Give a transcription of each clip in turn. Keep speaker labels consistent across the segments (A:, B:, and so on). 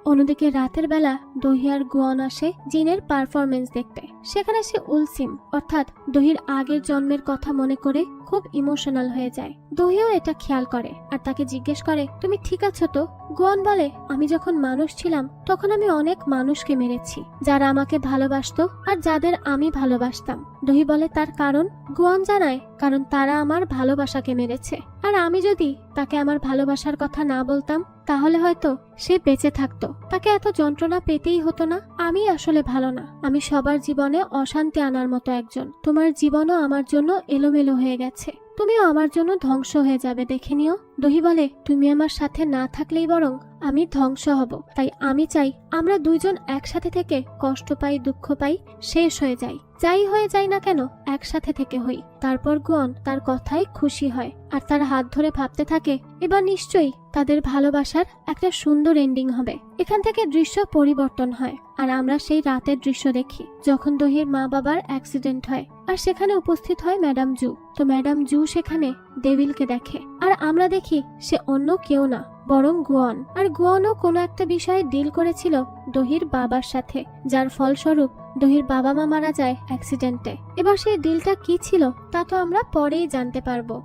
A: অন্যদিকে রাতের বেলা দহি আর গুয়ন আসে জিনের পারফরমেন্স দেখতে। সেখানে সে উলসিম অর্থাৎ দহির আগের জন্মের কথা মনে করে খুব ইমোশনাল হয়ে যায়। দহিও এটা খেয়াল করে আর তাকে জিজ্ঞেস করে, তুমি ঠিক আছো তো? গুয়ন বলে, আমি যখন মানুষ ছিলাম তখন আমি অনেক মানুষকে মেরেছি, যারা আমাকে ভালোবাসতো আর যাদের আমি ভালোবাসতাম। দহি বলে তার কারণ? গুয়ন জানায়, কারণ তারা আমার ভালোবাসাকে মেরেছে, আর আমি যদি তাকে আমার ভালোবাসার কথা না বলতাম তাহলে হয়তো সে বেঁচে থাকতো, তাকে এত যন্ত্রণা পেতেই হতো না। আমি আসলে ভালো না, আমি সবার জীবনে অশান্তি আনার মতো একজন। তোমার জীবনও আমার জন্য এলোমেলো হয়ে গেছে, তুমিও আমার জন্য ধ্বংস হয়ে যাবে, দেখে নিও। দহি বলে, তুমি আমার সাথে না থাকলেই বরং আমি ধ্বংস হব, তাই আমি চাই আমরা দুইজন একসাথে থেকে কষ্ট পাই, দুঃখ পাই, শেষ হয়ে যাই, যাই হয়ে যাই না কেন একসাথে থেকে হই। তারপর গুয়ন তার কথায় খুশি হয় আর তার হাত ধরে ভাবতে থাকে, এবার নিশ্চয়ই তাদের ভালোবাসার একটা সুন্দর এন্ডিং হবে। এখান থেকে দৃশ্য পরিবর্তন হয় আর আমরা সেই রাতের দৃশ্য দেখি যখন দহির মা বাবার অ্যাক্সিডেন্ট হয় আর সেখানে উপস্থিত হয় ম্যাডাম জু। তো ম্যাডাম জু সেখানে ডেভিলকে দেখে আর আমরা দেখি সে অন্য কেউ না বরং গুয়ন। আর গুয়নও কোনো একটা বিষয়ে ডিল করেছিল দহির বাবার সাথে, যার ফলস্বরূপ দহির বাবা মা মারা যায় অ্যাক্সিডেন্টে। এবার সেই ডিলটা কি ছিল তা তো আমরা পরেই জানতে পারবো।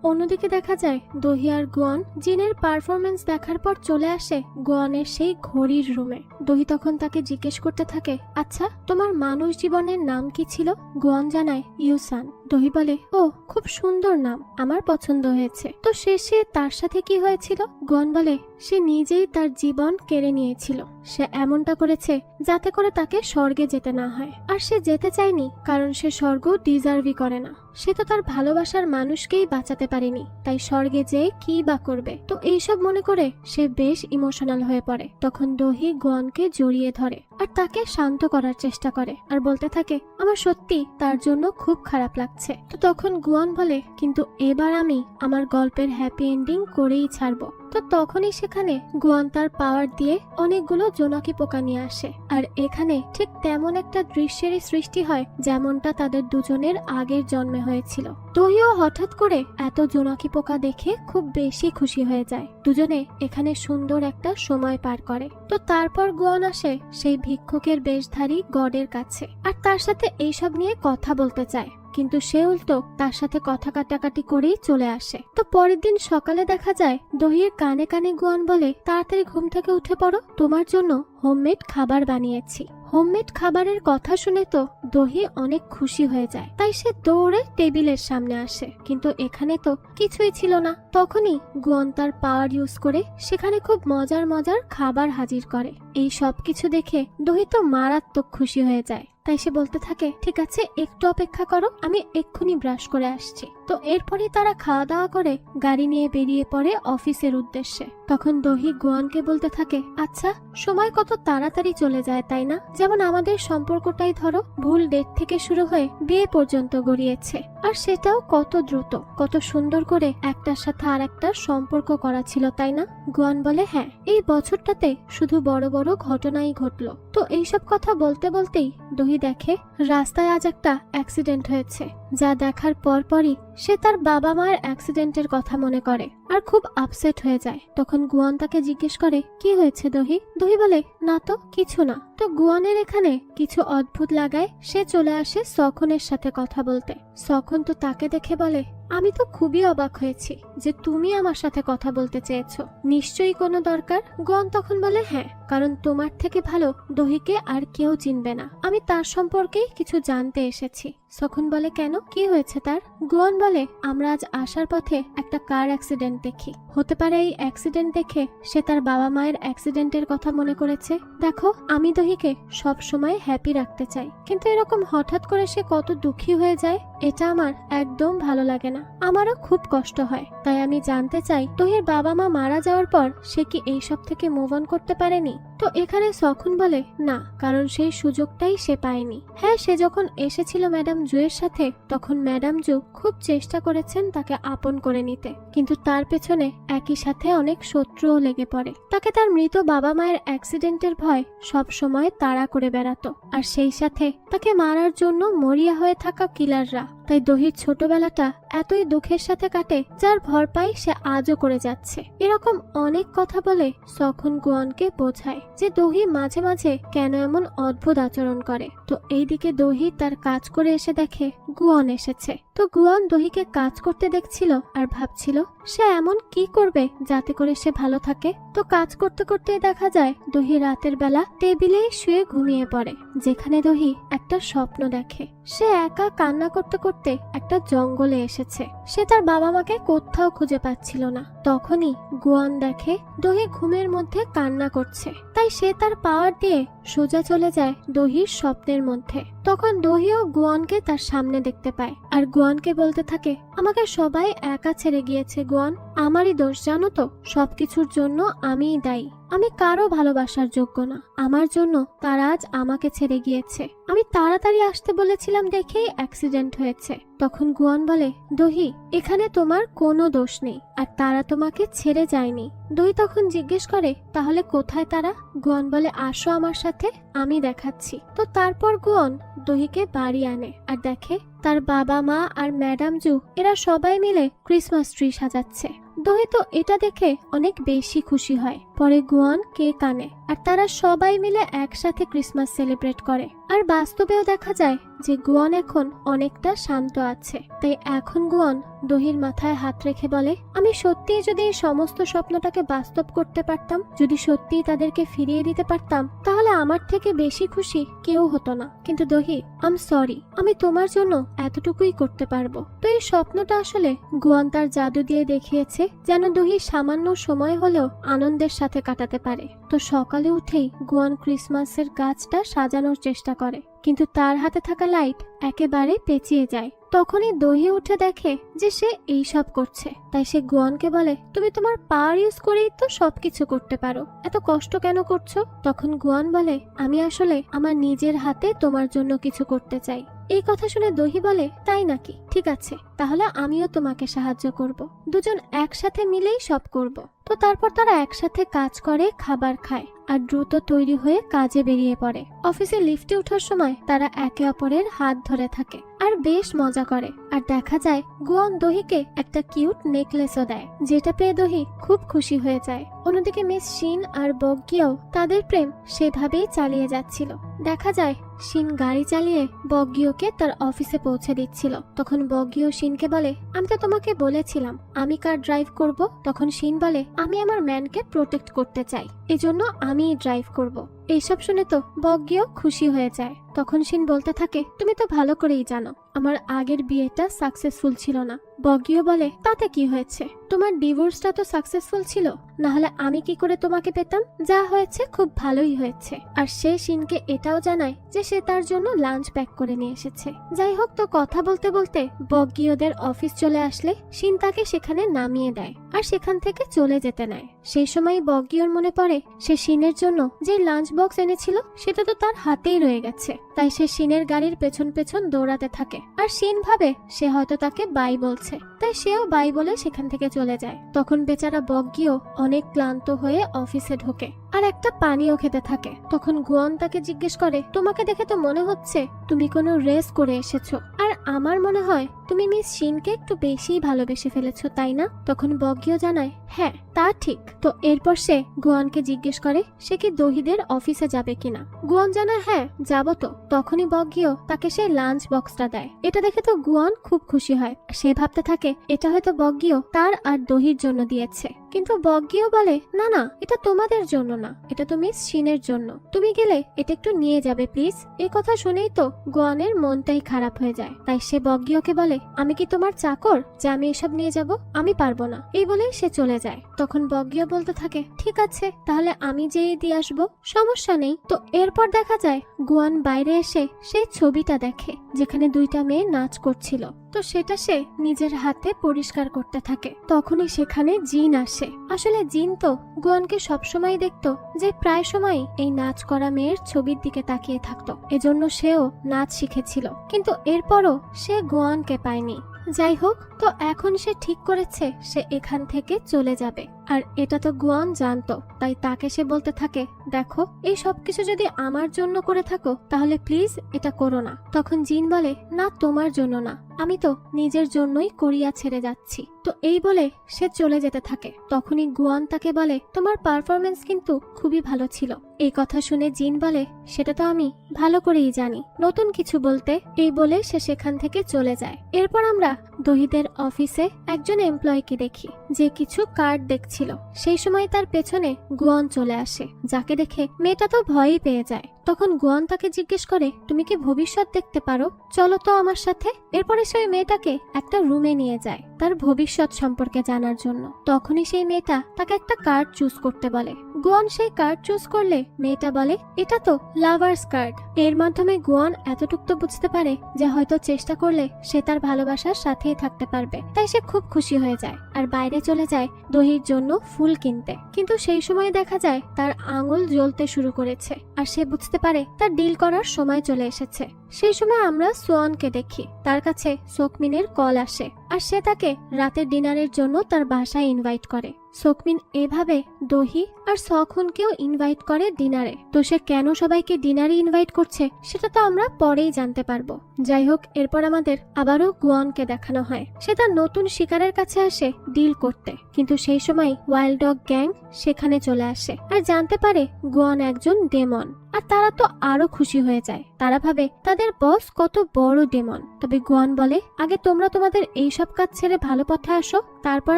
A: অন্যদিকে দেখা যায় দহি আর গুয়ন জিনের পারফরমেন্স দেখার পর চলে আসে গুয়নের সেই ঘড়ির রুমে। দহি তখন তাকে জিজ্ঞেস করতে থাকে, আচ্ছা তোমার মানুষ জীবনের নাম কি ছিল? গুয়ন জানায় ইউসান। দহি বলে, ও খুব সুন্দর নাম, আমার পছন্দ হয়েছে। তো শেষে তার সাথে কি হয়েছিল? গুয়ন বলে, সে নিজেই তার জীবন কেড়ে নিয়েছিল। সে এমনটা করেছে যাতে করে তাকে স্বর্গে যেতে না হয়, আর সে যেতে চায়নি কারণ সে স্বর্গ ডিজার্ভই করে না। সে তো তার ভালোবাসার মানুষকেই বাঁচাতে পারেনি, তাই স্বর্গে যেয়ে কি বা করবে। তো এইসব মনে করে সে বেশ ইমোশনাল হয়ে পড়ে। তখন দহি গুয়নকে জড়িয়ে ধরে আর তাকে শান্ত করার চেষ্টা করে আর বলতে থাকে, আমার সত্যি তার জন্য খুব খারাপ লাগছে। তো তখন গুয়ন বলে, কিন্তু এবার আমি আমার গল্পের হ্যাপি এন্ডিং করেই ছাড়বো। তো তখনই সেখানে গুয়ন তার পাওয়ার দিয়ে অনেকগুলো জোনাকি পোকা নিয়ে আসে আর এখানে ঠিক তেমন একটা দৃশ্যেরই সৃষ্টি হয় যেমনটা তাদের দুজনের আগের জন্মে হয়েছিল। দহিও হঠাৎ করে এত জোনাকি পোকা দেখে খুব বেশি খুশি হয়ে যায়। দুজনে এখানে সুন্দর একটা সময় পার করে। তো তারপর গুয়ন আসে সেই ভিক্ষুকের বেশধারী গডের কাছে আর তার সাথে এইসব নিয়ে কথা বলতে চায়, কিন্তু সে উল্টো তার সাথে কথা কাটাকাটি করেই চলে আসে। তো পরের দিন সকালে দেখা যায় দহির কানে কানে গুয়ন বলে, তাড়াতাড়ি ঘুম থেকে উঠে পড়ো, তোমার জন্য হোমমেড খাবার বানিয়েছি। হোমমেড খাবারের কথা শুনে তো দহি অনেক খুশি হয়ে যায়, তাই সে দৌড়ে টেবিলের সামনে আসে, কিন্তু এখানে তো কিছুই ছিল না। তখনই গুয়ন তার পাওয়ার ইউজ করে সেখানে খুব মজার মজার খাবার হাজির করে। এই সব কিছু দেখে দহি তো মারাত্মক খুশি হয়ে যায়, তাই সে বলতে থাকে, ঠিক আছে একটু অপেক্ষা করো, আমি এক্ষুনি ব্রাশ করে আসছি। তো এরপরই তারা খাওয়া দাওয়া করে গাড়ি নিয়ে বেরিয়ে পড়ে অফিসের উদ্দেশ্যে। তখন দহি গুয়নকে বলতে থাকে, আচ্ছা সময় কত তাড়াতাড়ি চলে যায় তাই না? যেমন আমাদের সম্পর্কটাই ধরো ভুল ডেট থেকে শুরু হয়ে বিয়ে পর্যন্ত গড়িয়েছে, আর সেটাও কত দ্রুত, কত সুন্দর করে একটার সাথে আর একটা সম্পর্ক করা ছিল তাই না? গুয়ন বলে, হ্যাঁ, এই বছরটাতে শুধু বড় বড় ঘটনাই ঘটলো। তো এইসব কথা বলতে বলতেই দহি দেখে রাস্তায় আজ একটা অ্যাক্সিডেন্ট হয়েছে, যা দেখার পরপরই সে তার বাবা মায়ের অ্যাক্সিডেন্টের কথা মনে করে আর খুব আপসেট হয়ে যায়। তখন গুয়ন তাকে জিজ্ঞেস করে, কি হয়েছে দহি? দহি বলে, না তো কিছু না। তো গুয়নের এখানে কিছু অদ্ভুত লাগায় সে চলে আসে সখনের সাথে কথা বলতে। সখন তো তাকে দেখে বলে, আমি তো খুবই অবাক হয়েছি যে তুমি আমার সাথে কথা বলতে চেয়েছো, নিশ্চয়ই কোনো দরকার? গুয়ন তখন বলে, হ্যাঁ, কারণ তোমার থেকে ভালো দহিকে আর কেউ চিনবে না, আমি তার সম্পর্কেই কিছু জানতে এসেছি। সখন বলে, কেন, কি হয়েছে তার? গুয়ন বলে, আমরা আজ আসার পথে একটা কার অ্যাক্সিডেন্ট দেখি, হতে পারে এই অ্যাক্সিডেন্ট দেখে সে তার বাবা মায়ের অ্যাক্সিডেন্টের কথা মনে করেছে। দেখো, আমি দহিকে সব সময় হ্যাপি রাখতে চাই, কিন্তু এরকম হঠাৎ করে সে কত দুঃখী হয়ে যায় এটা আমার একদম ভালো লাগে না, আমারও খুব কষ্ট হয়। তাই আমি জানতে চাই দহির বাবা মা মারা যাওয়ার পর সে কি এইসব থেকে মুভ অন করতে পারেনি? তো এখানে সখন বলে, না, কারণ সেই সুযোগটাই সে পায়নি। হ্যাঁ, সে যখন এসেছিল ম্যাডাম জুয়ের সাথে তখন ম্যাডাম জু খুব চেষ্টা করেছেন তাকে আপন করে নিতে, কিন্তু তার পেছনে একই সাথে অনেক শত্রুও লেগে পড়ে। তাকে তার মৃত বাবা মায়ের অ্যাক্সিডেন্টের ভয় সব সময় তাড়া করে বেড়াতো, আর সেই সাথে তাকে মারার জন্য মরিয়া হয়ে থাকা কিলাররা তাই দহির ছোটবেলাটা এতই দুঃখের সাথে কাটে যার ভরপাই সে আজও করে যাচ্ছে। এরকম অনেক কথা বলে সখন গুয়ানকে বোঝায় যে দহি মাঝে মাঝে কেন এমন অদ্ভুত আচরণ করে। তো এইদিকে দহি তার কাজ করে এসে দেখে গুয়ান এসেছে। তো গুয়ান দহিকে কাজ করতে দেখছিল আর ভাবছিল সে এমন কি করবে যাতে করে সে ভালো থাকে। তো কাজ করতে করতে দেখা যায় দহি রাতের বেলা টেবিলেই শুয়ে ঘুমিয়ে পড়ে, যেখানে দহি একটা স্বপ্ন দেখে। সে একা কান্না করতে করতে একটা জঙ্গলে এসেছে। সে তার বাবা মাকে কোথাও খুঁজে পাচ্ছিল না। তখনই গুয়ান দেখে দহি ঘুমের মধ্যে কান্না করছে, তাই সে তার পাওয়ার দিয়ে সোজা চলে যায় দহির স্বপ্নের মধ্যে। তখন দহিও গুয়ানকে তার সামনে দেখতে পায় আর গুয়ানকে বলতে থাকে, আমাকে সবাই একা ছেড়ে গিয়েছে গুয়ান, আমারই দোষ জানো তো, সবকিছুর জন্য আমিই দায়ী। আমি কারো ভালোবাসার যোগ্য না, আমার জন্য তারা আজ আমাকে ছেড়ে গিয়েছে। আমি তাড়াতাড়ি আসতে বলেছিলাম দেখেই অ্যাক্সিডেন্ট হয়েছে। তখন গুয়ান বলে, দহি এখানে তোমার কোনো দোষ নেই আর তারা তোমাকে ছেড়ে যায়নি। দহি তখন জিজ্ঞেস করে, তাহলে কোথায় তারা? গুয়ান বলে, আসো আমার সাথে, আমি দেখাচ্ছি। তো তারপর গুয়ান দহিকে বাড়ি আনে আর দেখে তার বাবা মা আর ম্যাডাম জু এরা সবাই মিলে ক্রিসমাস ট্রি সাজাচ্ছে। দহি তো এটা দেখে অনেক বেশি খুশি হয়। পরে গুয়ান কেক আনে আর তারা সবাই মিলে একসাথে ক্রিসমাস সেলিব্রেট করে। আর বাস্তবেও দেখা যায় যে গুয়ান এখন অনেকটা শান্ত আছে। তাই এখন গুয়ান দহির মাথায় হাত রেখে বলে, আমি সত্যিই যদি এই সমস্ত স্বপ্নটাকে বাস্তব করতে পারতাম, যদি সত্যিই তাদেরকে ফিরিয়ে দিতে পারতাম, তাহলে আমার থেকে বেশি খুশি কেউ হতো না। কিন্তু দহি আম সরি, আমি তোমার জন্য এতটুকুই করতে পারবো। তো এই স্বপ্নটা আসলে গুয়ান তার জাদু দিয়ে দেখিয়েছে যেন দহি সামান্য সময় হলেও আনন্দের সাথে কাটাতে পারে। তো সকালে উঠেই গুয়ান ক্রিসমাসের গাছটা সাজানোর চেষ্টা করে, কিন্তু তার হাতে থাকা লাইট একেবারে পেঁচিয়ে যায়। তখনই দহি উঠে দেখে যে সে এইসব করছে। তাই সে গুয়ানকে বলে, তুমি তোমার পাওয়ার ইউজ করেই তো সবকিছু করতে পারো, এত কষ্ট কেন করছো? তখন গুয়ান বলে, আমি আসলে আমার নিজের হাতে তোমার জন্য কিছু করতে চাই। এই কথা শুনে দহি বলে, তাই নাকি? ঠিক আছে, তাহলে আমিও তোমাকে সাহায্য করব। দুজন একসাথে মিলেই সব করব। তো তারপর তারা একসাথে কাজ করে, খাবার খায় আর দ্রুত তৈরি হয়ে কাজে বেরিয়ে পড়ে। অফিসে লিফটে ওঠার সময় তারা একে অপরের হাত ধরে থাকে আর বেশ মজা করে। আর দেখা যায় গুয়ান দহিকে একটা কিউট নেকলেসও দেয়, যেটা পেয়ে দহি খুব খুশি হয়ে যায়। অন্যদিকে মিস শিন আর বগ্গিও তাদের প্রেম সেভাবেই চালিয়ে যাচ্ছিল। দেখা যায় শিন গাড়ি চালিয়ে বগ্গিওকে তার অফিসে পৌঁছে দিচ্ছিল। তখন বগ্গিও শিনকে বলে, আমি তো তোমাকে বলেছিলাম আমি কার ড্রাইভ করব। তখন শিন বলে, আমি আমার ম্যানকে প্রোটেক্ট করতে চাই, এজন্য আমিই ড্রাইভ করব। এইসব শুনে তো বগ্গিও খুশি হয়ে যায়। তখন শিন বলতে থাকে, তুমি তো ভালো করেই জানো আমার আগের বিয়েটা সাকসেসফুল ছিল না। বগ্গিও বলে, তাতে কি হয়েছে, তোমার ডিভোর্সটা তো সাকসেসফুল ছিল, না হলে আমি কি করে তোমাকে পেতাম? যা হয়েছে খুব ভালোই হয়েছে। আর সে শিনকে এটাও জানায় যে সে তার জন্য লাঞ্চ প্যাক করে নিয়ে এসেছে। যাই হোক, তো কথা বলতে বলতে বগ্গিওদের অফিস চলে আসলে শিন তাকে সেখানে নামিয়ে দেয় আর সেখান থেকে চলে যেতে নেয়। সেই সময় বগ্গিওর মনে পড়ে সে শিনের জন্য যে লাঞ্চ বক্স এনেছিল সেটা তো তার হাতেই রয়ে গেছে। তাই সে শিনের গাড়ির পেছন পেছন দৌড়াতে থাকে আর শিন ভাবে সে হয়তো তাকে বাই বলছে, তাই সেও বাই বলে সেখান থেকে চলে যায়। তখন বেচারা বগ্গিও অনেক ক্লান্ত হয়ে অফিসে ঢোকে আর একটা পানিও খেতে থাকে। তখন গুয়ান তাকে জিজ্ঞেস করে, তোমাকে দেখে তো মনে হচ্ছে তুমি কোনো রেস করে এসেছো, আর আমার মনে হয় তুমি মিস শিনকে একটু বেশি ভালোবেসে ফেলেছো, তাই না? তখন বগ্গিও জানায়, হ্যাঁ তা ঠিক। তো এরপর সে গুয়ানকে জিজ্ঞেস করে সে কি দহিদের অফিসে যাবে কিনা। গুয়ান জানায়, হ্যাঁ যাবো তো। তখনই বগ্গিও তাকে সেই লাঞ্চ বক্সটা দেয়। এটা দেখে তো গুয়ান খুব খুশি হয়। সে ভাবতে থাকে এটা হয়তো বগ্গিও তার আর দহির জন্য দিয়েছে। কিন্তু বগ্গিও বলে, না না, এটা তোমাদের জন্য না, এটা তো মিস শিনের জন্য, তুমি গেলে এটা একটু নিয়ে যাবে প্লিজ। এই কথা শুনেই তো গুয়ানের মনটাই খারাপ হয়ে যায়। তাই সে বগ্গিওকে বলে, আমি কি তোমার চাকর যে আমি এসব নিয়ে যাব? আমি পারবো না। এই বলে সে চলে যায়। তখন বগ্গিও বলতে থাকে, ঠিক আছে তাহলে আমি যেই দিয়ে আসবো, সমস্যা নেই। তো এরপর দেখা যায় গুয়ান বাইরে এসে সেই ছবিটা দেখে যেখানে দুইটা মেয়ে নাচ করছিল। তো সেটা সে নিজের হাতে পরিষ্কার করতে থাকে। তখনই সেখানে জিন আসে। আসলে জিন তো গুয়ানকে সবসময় দেখতো যে প্রায় সময় এই নাচ করা মেয়ের ছবির দিকে তাকিয়ে থাকতো, এজন্য সেও নাচ শিখেছিল। কিন্তু এরপরও সে গুয়ানকে পায়নি। যাই হোক, তো এখন সে ঠিক করেছে সে এখান থেকে চলে যাবে আর এটা তো গুয়ান জানতো, তাই তাকে সে বলতে থাকে, দেখো এই সবকিছু যদি আমার জন্য করে থাকো তাহলে প্লিজ এটা করো না। তখন জিন বলে, না তোমার জন্য না, আমি তো নিজের জন্যই কোরিয়া ছেড়ে যাচ্ছি। তো এই বলে সে চলে যেতে থাকে। তখনই গুয়ান তাকে বলে, তোমার পারফরমেন্স কিন্তু খুবই ভালো ছিল। এই কথা শুনে জিন বলে, সেটা তো আমি ভালো করেই জানি, নতুন কিছু বলতে। এই বলে সে সেখান থেকে চলে যায়। এরপর আমরা দহিদের অফিসে একজন এমপ্লয়কে দেখি যে কিছু কার্ড দেখছিল। সেই সময় তার পেছনে গুয়ান চলে আসে, যাকে দেখে মেয়েটা তো ভয়ই পেয়ে যায়। তখন গুয়ান তাকে জিজ্ঞেস করে, তুমি কি ভবিষ্যৎ দেখতে পারো, চলো তো আমার সাথে। এরপরে সেই মেয়েটাকে একটা রুমে নিয়ে যায় তার ভবিষ্যৎ সম্পর্কে জানার জন্য। তখনই সেই মেয়েটা তাকে একটা কার্ড চুজ করতে বলে। গুয়ান সেই কার্ড চুজ করলে মেয়েটা বলে, এটা তো লাভার্স কার্ড। এর মাধ্যমে গুয়ান এতটুকু তো বুঝতে পারে যে হয়তো চেষ্টা করলে সে তার ভালোবাসার সাথেই থাকতে পারবে। তাই সে খুব খুশি হয়ে যায় আর বাইরে চলে যায় দহির জন্য ফুল কিনতে। কিন্তু সেই সময় দেখা যায় তার আঙুল জ্বলতে শুরু করেছে আর সে বুঝতে পারে তার ডিল করার সময় চলে এসেছে। সেই সময় আমরা সোয়ানকে দেখি, তার কাছে সোকমিনের কল আসে আর সে তাকে রাতের ডিনারের জন্য তার বাসায় ইনভাইট করে। সোকমিন এভাবে দহি আর সখুনকেও ইনভাইট করে ডিনারে। তো সে কেন সবাইকে ডিনারে ইনভাইট করছে সেটা তো আমরা পরেই জানতে পারবো। যাই হোক, এরপর আমাদের আবারও গুয়ানকে দেখানো হয়। সে তার নতুন শিকারের কাছে আসে ডিল করতে, কিন্তু সেই সময় ওয়াইল্ড ডগ গ্যাং সেখানে চলে আসে আর জানতে পারে গুয়ান একজন ডেমন। আর তারা তো আরো খুশি হয়ে যায়। তারা ভাবে তাদের বস কত বড় ডেমন। তবে গুয়ান বলে, আগে তোমরা তোমাদের এইসব কাজ ছেড়ে ভালো পথে আসো, তারপর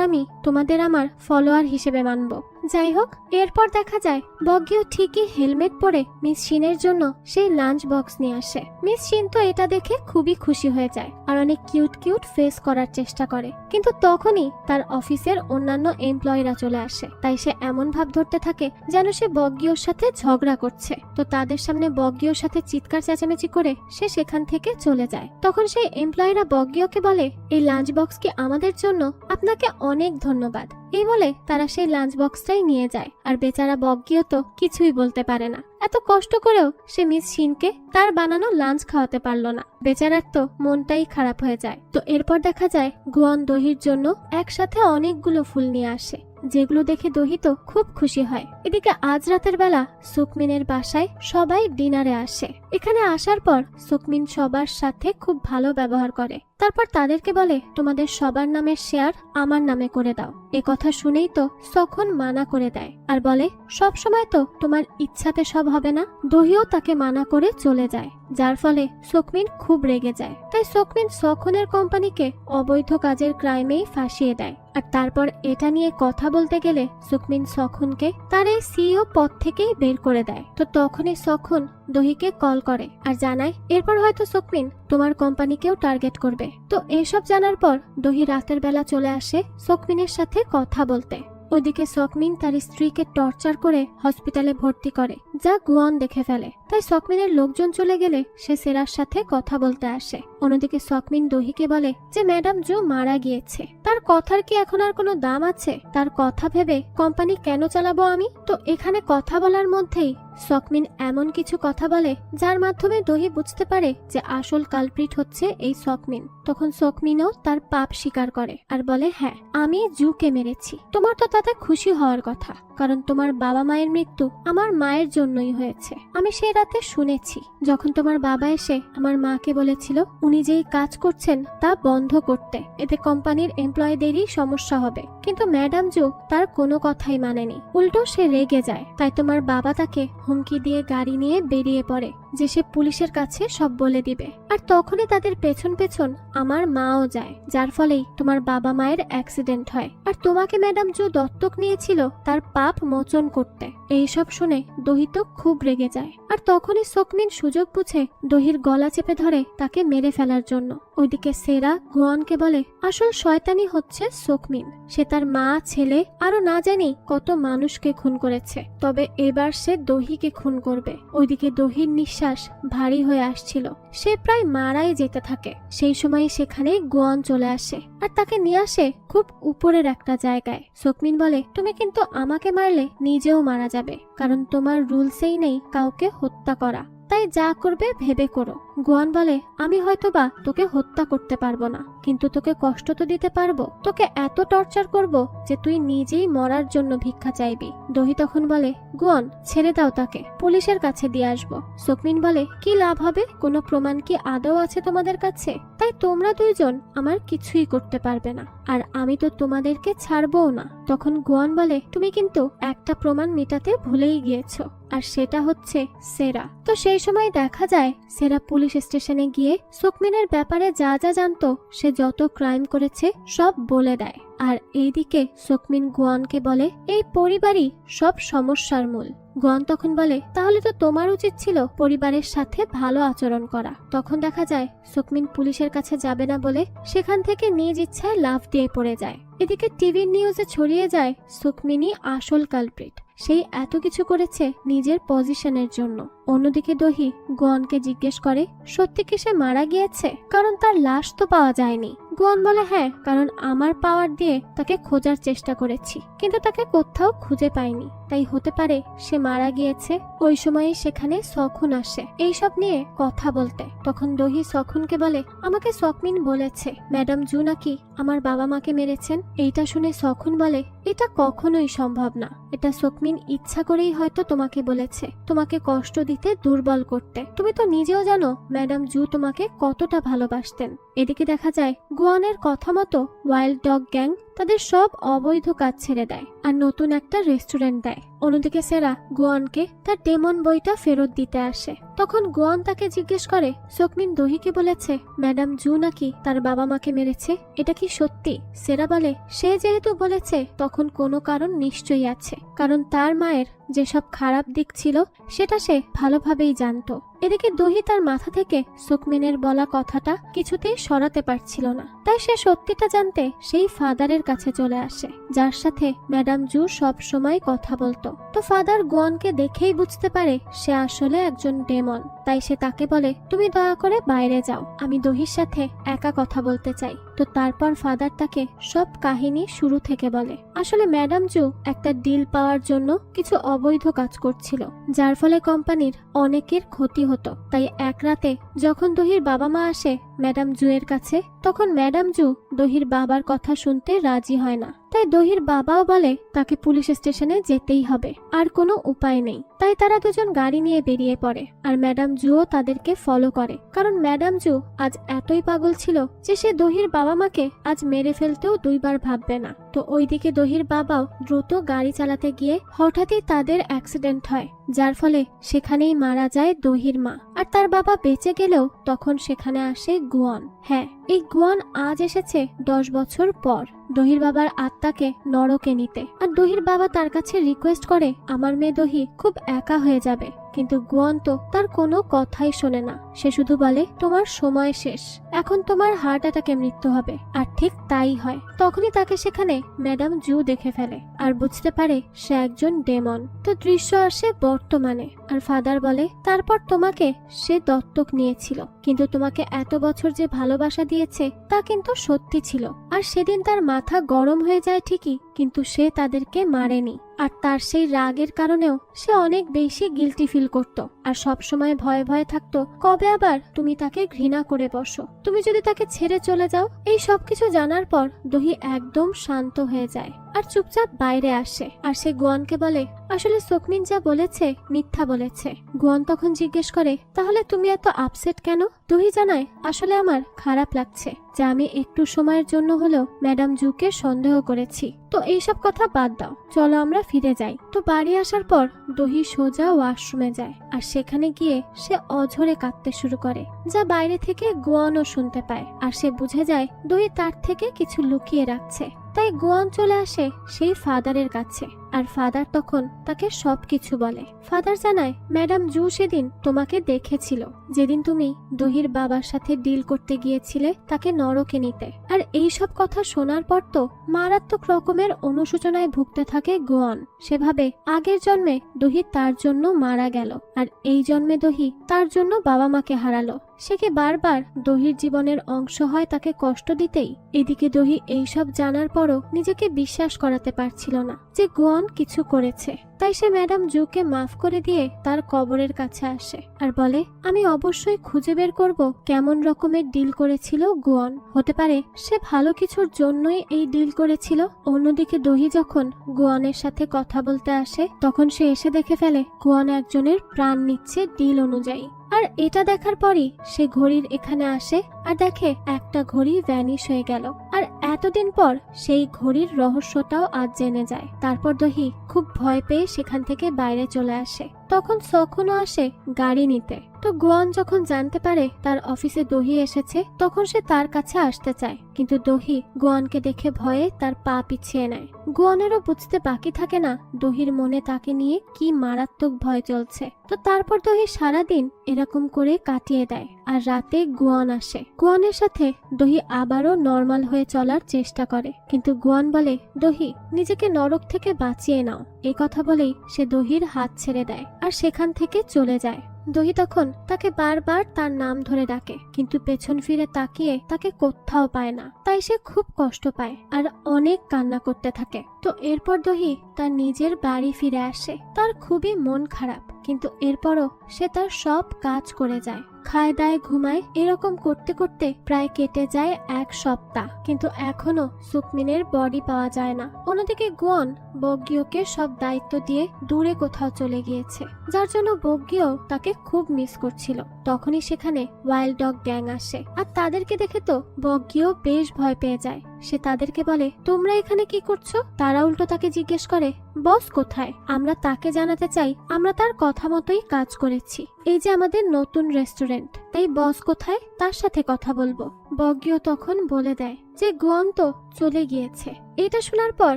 A: আমি তোমাদের আমার ফলোয়ার হিসেবে মানবো। যাই হোক, এরপর দেখা যায় বগ্গিও ঠিকই হেলমেট পরে মিস শিনের জন্য সেই লাঞ্চ বক্স নিয়ে আসে। মিস শিন তো এটা দেখে খুবই খুশি হয়ে যায় আর অনেক কিউট কিউট ফেস করার চেষ্টা করে। কিন্তু তখনই তার অফিসের অন্যান্য এমপ্লয়িরা চলে আসে। তাই সে এমন ভাব ধরতে থাকে যেন সে বগ্গিওর সাথে ঝগড়া করছে। তো তাদের সামনে বগ্গিওর সাথে চিৎকার চেঁচামেচি করে সে সেখান থেকে চলে যায়। তখন সেই এমপ্লয়িরা বগ্গিওকে বলে, এই লাঞ্চ বক্স কি আমাদের জন্য? আপনাকে অনেক ধন্যবাদ। এই বলে তারা সেই লাঞ্চ বক্সটাই নিয়ে যায়। আর বেচারা বগ্গিও তো কিছুই বলতে পারে না। এত কষ্ট করেও সে মিস শিনকে তার বানানো লাঞ্চ খাওয়াতে পারলো না। বেচারার তো মনটাই খারাপ হয়ে যায়। তো এরপর দেখা যায় গুয়ান দহির জন্য একসাথে অনেকগুলো ফুল নিয়ে আসে, যেগুলো দেখে দহি তো খুব খুশি হয়। এদিকে আজ রাতের বেলা সুকমিনের বাসায় সবাই ডিনারে আসে। এখানে আসার পর সুকমিন সবার সাথে খুব ভালো ব্যবহার করে। তারপর তাদেরকে বলে, তোমাদের সবার নামের শেয়ার আমার নামে করে দাও। এ কথা শুনেই তো সখন মানা করে দেয় আর বলে, সব সময় তো তোমার ইচ্ছাতে সব হবে না। দহিও তাকে মানা করে চলে যায়, যার ফলে সুকমিন খুব রেগে যায়। তাই সুকমিন সখনের কোম্পানিকে অবৈধ কাজের ক্রাইমেই ফাঁসিয়ে দেয়। আর তারপর এটা নিয়ে কথা বলতে গেলে সুকমিন সখনকে তার এই সিইও পদ থেকেই বের করে দেয়। তো তখনই সখন দহিকে কল করে আর জানায় এরপর হয়তো সুকমিন তোমার কোম্পানিকেও টার্গেট করবে। তো এসব জানার পর দহি রাতের বেলা চলে আসে সুকমিনের সাথে কথা বলতে। ওইদিকে সকমিন তার স্ত্রীকে টর্চার করে হসপিটালে ভর্তি করে, যা গুয়ান দেখে ফেলে। তাই সকমিনের লোকজন চলে গেলে সে সেরার সাথে কথা বলতে আসে। অন্যদিকে সকমিন দহিকে বলে যে ম্যাডাম জো মারা গিয়েছে, তার কথার কি এখন আর কোনো দাম আছে? তার কথা ভেবে কোম্পানি কেন চালাবো আমি? তো এখানে কথা বলার মধ্যেই সকমিন এমন কিছু কথা বলে যার মাধ্যমে দহি বুঝতে পারে যে আসল কালপ্রিট হচ্ছে এই সকমিন। তখন সকমিনও তার পাপ স্বীকার করে আর বলে, হ্যাঁ আমি জুকে মেরেছি। তোমার তো তাতে খুশি হওয়ার কথা, কারণ তোমার বাবা মায়ের মৃত্যু আমার মায়ের জন্যই হয়েছে। আমি সেই রাতে শুনেছি যখন তোমার বাবা এসে আমার মাকে বলেছিল উনি যেই কাজ করছেন তা বন্ধ করতে, এতে কোম্পানির এমপ্লয়ীদেরই সমস্যা হবে। কিন্তু ম্যাডাম জো তার কোনো কথাই মানেনি, উল্টো সে রেগে যায়। তাই তোমার বাবা তাকে হুমকি দিয়ে গাড়ি নিয়ে বেরিয়ে পড়ে যে সে পুলিশের কাছে সব বলে দিবে। আর তখনই তাদের পেছন পেছন আমার মাও যায়, যার ফলেই তোমার বাবা মায়ের অ্যাক্সিডেন্ট হয়। আর তোমাকে ম্যাডাম জো দত্তক নিয়েছিল তার পাপ মোচন করতে। এইসব শুনে দহি তো খুব রেগে যায়। আর তখনই সকমিন সুযোগ বুঝে দহির গলা চেপে ধরে তাকে মেরে ফেলার জন্য। ওইদিকে সেরা গুয়ানকে বলে আসল শয়তানি হচ্ছে সকমিন, সে তার মা, ছেলে আরো না জানি কত মানুষকে খুন করেছে, তবে এবার সে দহিকে খুন করবে। ওইদিকে দহির নিঃশ্বাস ভারী হয়ে আসছিল, সে প্রায় মারাই যেতে থাকে। সেই সময় সেখানে গুয়ান চলে আসে আর তাকে নিয়ে আসে খুব উপরের একটা জায়গায়। সকমিন বলে তুমি কিন্তু আমাকে মারলে নিজেও মারা যাবে, কারণ তোমার রুলসেই নেই কাউকে হত্যা করা, তাই যা করবে ভেবে করো। গুয়ান বলে, আমি হয়তোবা তোকে হত্যা করতে পারবো না, কিন্তু তোকে কষ্ট তো দিতে পারবো। তোকে এত টর্চার করব যে তুই নিজেই মরার জন্য ভিক্ষা চাইবি। দহি তখন বলে, গুয়ান ছেড়ে দাও তাকে, পুলিশের কাছে দিয়ে আসবো। সোকমিন বলে, কি লাভ হবে? কোনো প্রমাণ কি আদৌ আছে তোমাদের কাছে? তাই তোমরা দুইজন আমার কিছুই করতে পারবে না, আর আমি তো তোমাদেরকে ছাড়বও না। তখন গুয়ান বলে, তুমি কিন্তু একটা প্রমাণ মেটাতে ভুলেই গিয়েছো, আর সেটা হচ্ছে সেরা। তো সেই সময় দেখা যায় সেরা পুলিশ স্টেশনে গিয়ে সোকমিনের ব্যাপারে যা যা জানতো, সে যত ক্রাইম করেছে সব বলে দেয়। আর এইদিকে সোকমিন গুয়ানকে বলে, এই পরিবারই সব সমস্যার মূল। গুয়ান তখন বলে, তাহলে তো তোমার উচিত ছিল পরিবারের সাথে ভালো আচরণ করা। তখন দেখা যায় সোকমিন পুলিশের কাছে যাবে না বলে সেখান থেকে নিজ ইচ্ছায় লাফ দিয়ে পড়ে যায়। এদিকে টিভির নিউজে ছড়িয়ে যায় সোকমিনই আসল কালপ্রিট, সেই এত কিছু করেছে নিজের পজিশনের জন্য। অন্যদিকে দহি গুয়ানকে জিজ্ঞেস করে, সত্যি কি সে মারা গিয়েছে? কারণ তার লাশ তো পাওয়া যায়নি। গুয়ান বলে, হ্যাঁ, কারণ আমার পাওয়ার দিয়ে তাকে খোঁজার চেষ্টা করেছি, কিন্তু তাকে কোথাও খুঁজে পাইনি। তাই হতে পারে সে মারা গিয়েছে। ওই সময়ে সেখানে সখুন আসে এইসব নিয়ে কথা বলতে। তখন দহি সখুনকে বলে, আমাকে সোকমিন বলেছে ম্যাডাম জু নাকি আমার বাবা মাকে মেরেছেন। এইটা শুনে সখুন বলে, এটা কখনোই সম্ভব না। এটা সোকমিন ইচ্ছা করেই হয়তো তোমাকে বলেছে, তোমাকে কষ্ট দিতে, দুর্বল করতে। তুমি তো নিজেও জানো ম্যাডাম জু তোমাকে কতটা ভালোবাসতেন। এদিকে দেখা যায় গুয়ানের কথা মতো ওয়াইল্ড ডগ গ্যাং তাদের সব অবৈধ কাজ ছেড়ে দেয় আর নতুন একটা রেস্টুরেন্ট দেয়। অন্যদিকে সেরা গুয়ানকে তার ডেমন বইটা ফেরত দিতে আসে। তখন গুয়ান তাকে জিজ্ঞেস করে, সোকমিন দহিকে বলেছে ম্যাডাম জু নাকি তার বাবা মাকে মেরেছে, এটা কি সত্যি? সেরা বলে, সে যেহেতু বলেছে তখন কোনো কারণ নিশ্চয়ই আছে, কারণ তার মায়ের যেসব খারাপ দিক ছিল সেটা সে ভালোভাবেই জানতো। এদিকে দহি তার মাথা থেকে সোকমিনের বলা কথাটা কিছুতেই সরাতে পারছিল না। তাই সে সত্যিটা জানতে সেই ফাদারের কাছে চলে আসে, যার সাথে ম্যাডাম জু সব সময় কথা বলতো। তো ফাদার গুয়ানকে দেখেই বুঝতে পারে সে আসলে একজন ডেমন। তাই সে তাকে বলে, তুমি দয়া করে বাইরে যাও, আমি দহির সাথে একা কথা বলতে চাই। তো তারপর ফাদার তাকে সব কাহিনী শুরু থেকে বলে। আসলে ম্যাডাম জু একটা ডিল পাওয়ার জন্য কিছু অবৈধ কাজ করছিল, যার ফলে কোম্পানির অনেকের ক্ষতি হতো। তাই এক রাতে যখন দহির বাবা মা আসে ম্যাডাম জু এর কাছে, তখন ম্যাডাম জু দহির বাবার কথা শুনতে রাজি হয় না। তাই দহির বাবাও বলে তাকে পুলিশ স্টেশনে যেতেই হবে, আর কোনো উপায় নেই। তাই তারা দুজন গাড়ি নিয়ে বেরিয়ে পড়ে, আর ম্যাডাম জুও তাদেরকে ফলো করে। কারণ ম্যাডাম জু আজ এতই পাগল ছিল যে সে দহির বাবা মাকে আজ মেরে ফেলতেও দুইবার ভাববে না। তো ওইদিকে দহির বাবাও দ্রুত গাড়ি চালাতে গিয়ে হঠাৎই তাদের অ্যাক্সিডেন্ট হয়, যার ফলে সেখানেই মারা যায় দহির মা। আর তার বাবা বেঁচে গেলেও তখন সেখানে আসে গুয়ান। হ্যাঁ, এই গুয়ান আজ এসেছে 10 বছর পর দহির বাবার আত্মাকে নরকে নিতে। আর দহির বাবা তার কাছে রিকোয়েস্ট করে, আমার মেয়ে দহি খুব একা হয়ে যাবে। কিন্তু গুয়ান তো তার কোনো কথাই শোনে না। সে শুধু বলে, তোমার সময় শেষ, এখন তোমার হার্ট অ্যাটাকে মৃত্যু হবে। আর ঠিক তাই হয়। তখনই তাকে সেখানে ম্যাডাম জু দেখে ফেলে আর বুঝতে পারে সে একজন ডেমন। তো দৃশ্য আসে বর্তমানে, আর ফাদার বলে, তারপর তোমাকে সে দত্তক নিয়েছিল, কিন্তু তোমাকে এত বছর যে ভালোবাসা দিয়েছে তা কিন্তু সত্যি ছিল। আর সেদিন তার মাথা গরম হয়ে যায় ঠিকই, কিন্তু সে তাদেরকে মারেনি। আর তার সেই রাগের কারণেও সে অনেক বেশি গিল্টি ফিল করত, আর সব সময় ভয়ে ভয়ে থাকতো কবে আবার তুমি তাকে ঘৃণা করে বসো, তুমি যদি তাকে ছেড়ে চলে যাও। এই সবকিছু জানার পর দহি একদম শান্ত হয়ে যায় আর চুপচাপ বাইরে আসে। আর সে গুয়ানকে বলে, আসলে সোকমিন যা বলেছে মিথ্যা বলেছে। গুয়ান তখন জিজ্ঞেস করে, তাহলে তুমি এত আপসেট কেন? দহি জানায়, আসলে আমার খারাপ লাগছে যে আমি একটু সময়ের জন্য হলেও ম্যাডাম জুকে সন্দেহ করেছি। তো এইসব কথা বাদ দাও, চলো আমরা ফিরে যাই। তো বাড়ি আসার পর দহি সোজা ওয়াশরুমে যায়, আর সেখানে গিয়ে সে অঝরে কাঁদতে শুরু করে, যা বাইরে থেকে গুয়ানও শুনতে পায়। আর সে বুঝে যায় দহি তার থেকে কিছু লুকিয়ে রাখছে। তাই গুয়ান চলে আসে সেই ফাদারের কাছে, আর ফাদার তখন তাকে সবকিছু বলে। ফাদার জানায়, ম্যাডাম জু সেদিন তোমাকে দেখেছিল, যেদিন তুমি দহির বাবার সাথে ডিল করতে গিয়েছিলে তাকে নরকে নিতে। আর এই সব কথা শোনার পর তো মারাত্মক রকমের অনুশোচনায় ভুগতে থাকে গুয়ান। সেভাবে আগের জন্মে দহি তার জন্য মারা গেল, আর এই জন্মে দহি তার জন্য বাবা মাকে হারালো। সে কি বারবার দহির জীবনের অংশ হয় তাকে কষ্ট দিতেই? এদিকে দহি এইসব জানার পরও নিজেকে বিশ্বাস করাতে পারছিল না যে গুয়ন কিছু করেছে। তাই সে ম্যাডাম জুকে মাফ করে দিয়ে তার কবরের কাছে আসে আর বলে, আমি অবশ্যই খুঁজে বের করব কেমন রকমের ডিল করেছিল গুয়ন। হতে পারে সে ভালো কিছুর জন্যই এই ডিল করেছিল। অন্যদিকে দহি যখন গুয়নের সাথে কথা বলতে আসে তখন সে এসে দেখে ফেলে গুয়ন একজনের প্রাণ নিচ্ছে ডিল অনুযায়ী। আর এটা দেখার পরই সে ঘড়ির এখানে আসে আর দেখে একটা ঘড়ি ভ্যানিশ হয়ে গেল। আর এতদিন পর সেই ঘড়ির রহস্যটাও আজ জেনে যায়। তারপর দহি খুব ভয় পেয়ে সেখান থেকে বাইরে চলে আসে। তখন সখনও আসে গাড়ি নিতে। তো গুয়ন যখন জানতে পারে তার অফিসে দহি এসেছে তখন সে তার কাছে আসতে চায়, কিন্তু দহি গুয়নকে দেখে ভয়ে তার পা পিছিয়ে নেয়। গুয়নেরও বুঝতে বাকি থাকে না দহির মনে তাকে নিয়ে কি মারাত্মক ভয় চলছে। তো তারপর দহি সারাদিন এরকম করে কাটিয়ে দেয়। আর রাতে গুয়ন আসে। গুয়নের সাথে দহি আবারও নর্মাল হয়ে চলার চেষ্টা করে, কিন্তু গুয়ন বলে, দহি নিজেকে নরক থেকে বাঁচিয়ে নাও। এই কথা বলেই সে দহির হাত ছেড়ে দেয় আর সেখান থেকে চলে যায়। দহি তখন তাকে বারবার তার নাম ধরে ডাকে, কিন্তু পেছন ফিরে তাকিয়ে তাকে কোথাও পায় না। তাই সে খুব কষ্ট পায় আর অনেক কান্না করতে থাকে। তো এরপর দহি তার নিজের বাড়ি ফিরে আসে। তার খুবই মন খারাপ, কিন্তু এরপরও সে তার সব কাজ করে যায়, খায় দায় ঘুমায়। এরকম করতে করতে প্রায় কেটে যায় 1 সপ্তাহ, কিন্তু এখনো সুকমিনের বডি পাওয়া যায় না। অন্যদিকে গুয়ন বগ্গিওকে সব দায়িত্ব দিয়ে দূরে কোথাও চলে গিয়েছে, যার জন্য বগ্গিও তাকে খুব মিস করছিল। তখনই সেখানে ওয়াইল্ড ডগ গ্যাং আসে আর তাদেরকে দেখে তো বগ্গিও বেশ ভয় পেয়ে যায়। সে তাদেরকে বলে, তোমরা এখানে কি করছো? তারা উল্টো তাকে জিজ্ঞেস করে, বস কোথায়? আমরা তাকে জানাতে চাই আমরা তার কথা মতোই কাজ করেছি। এই যে আমাদের নতুন রেস্টুরেন্ট, তাই বস কোথায় তার সাথে কথা বলবো। বগ্গিও তখন বলে দেয় যে গুয়ন তো চলে গিয়েছে। এটা শোনার পর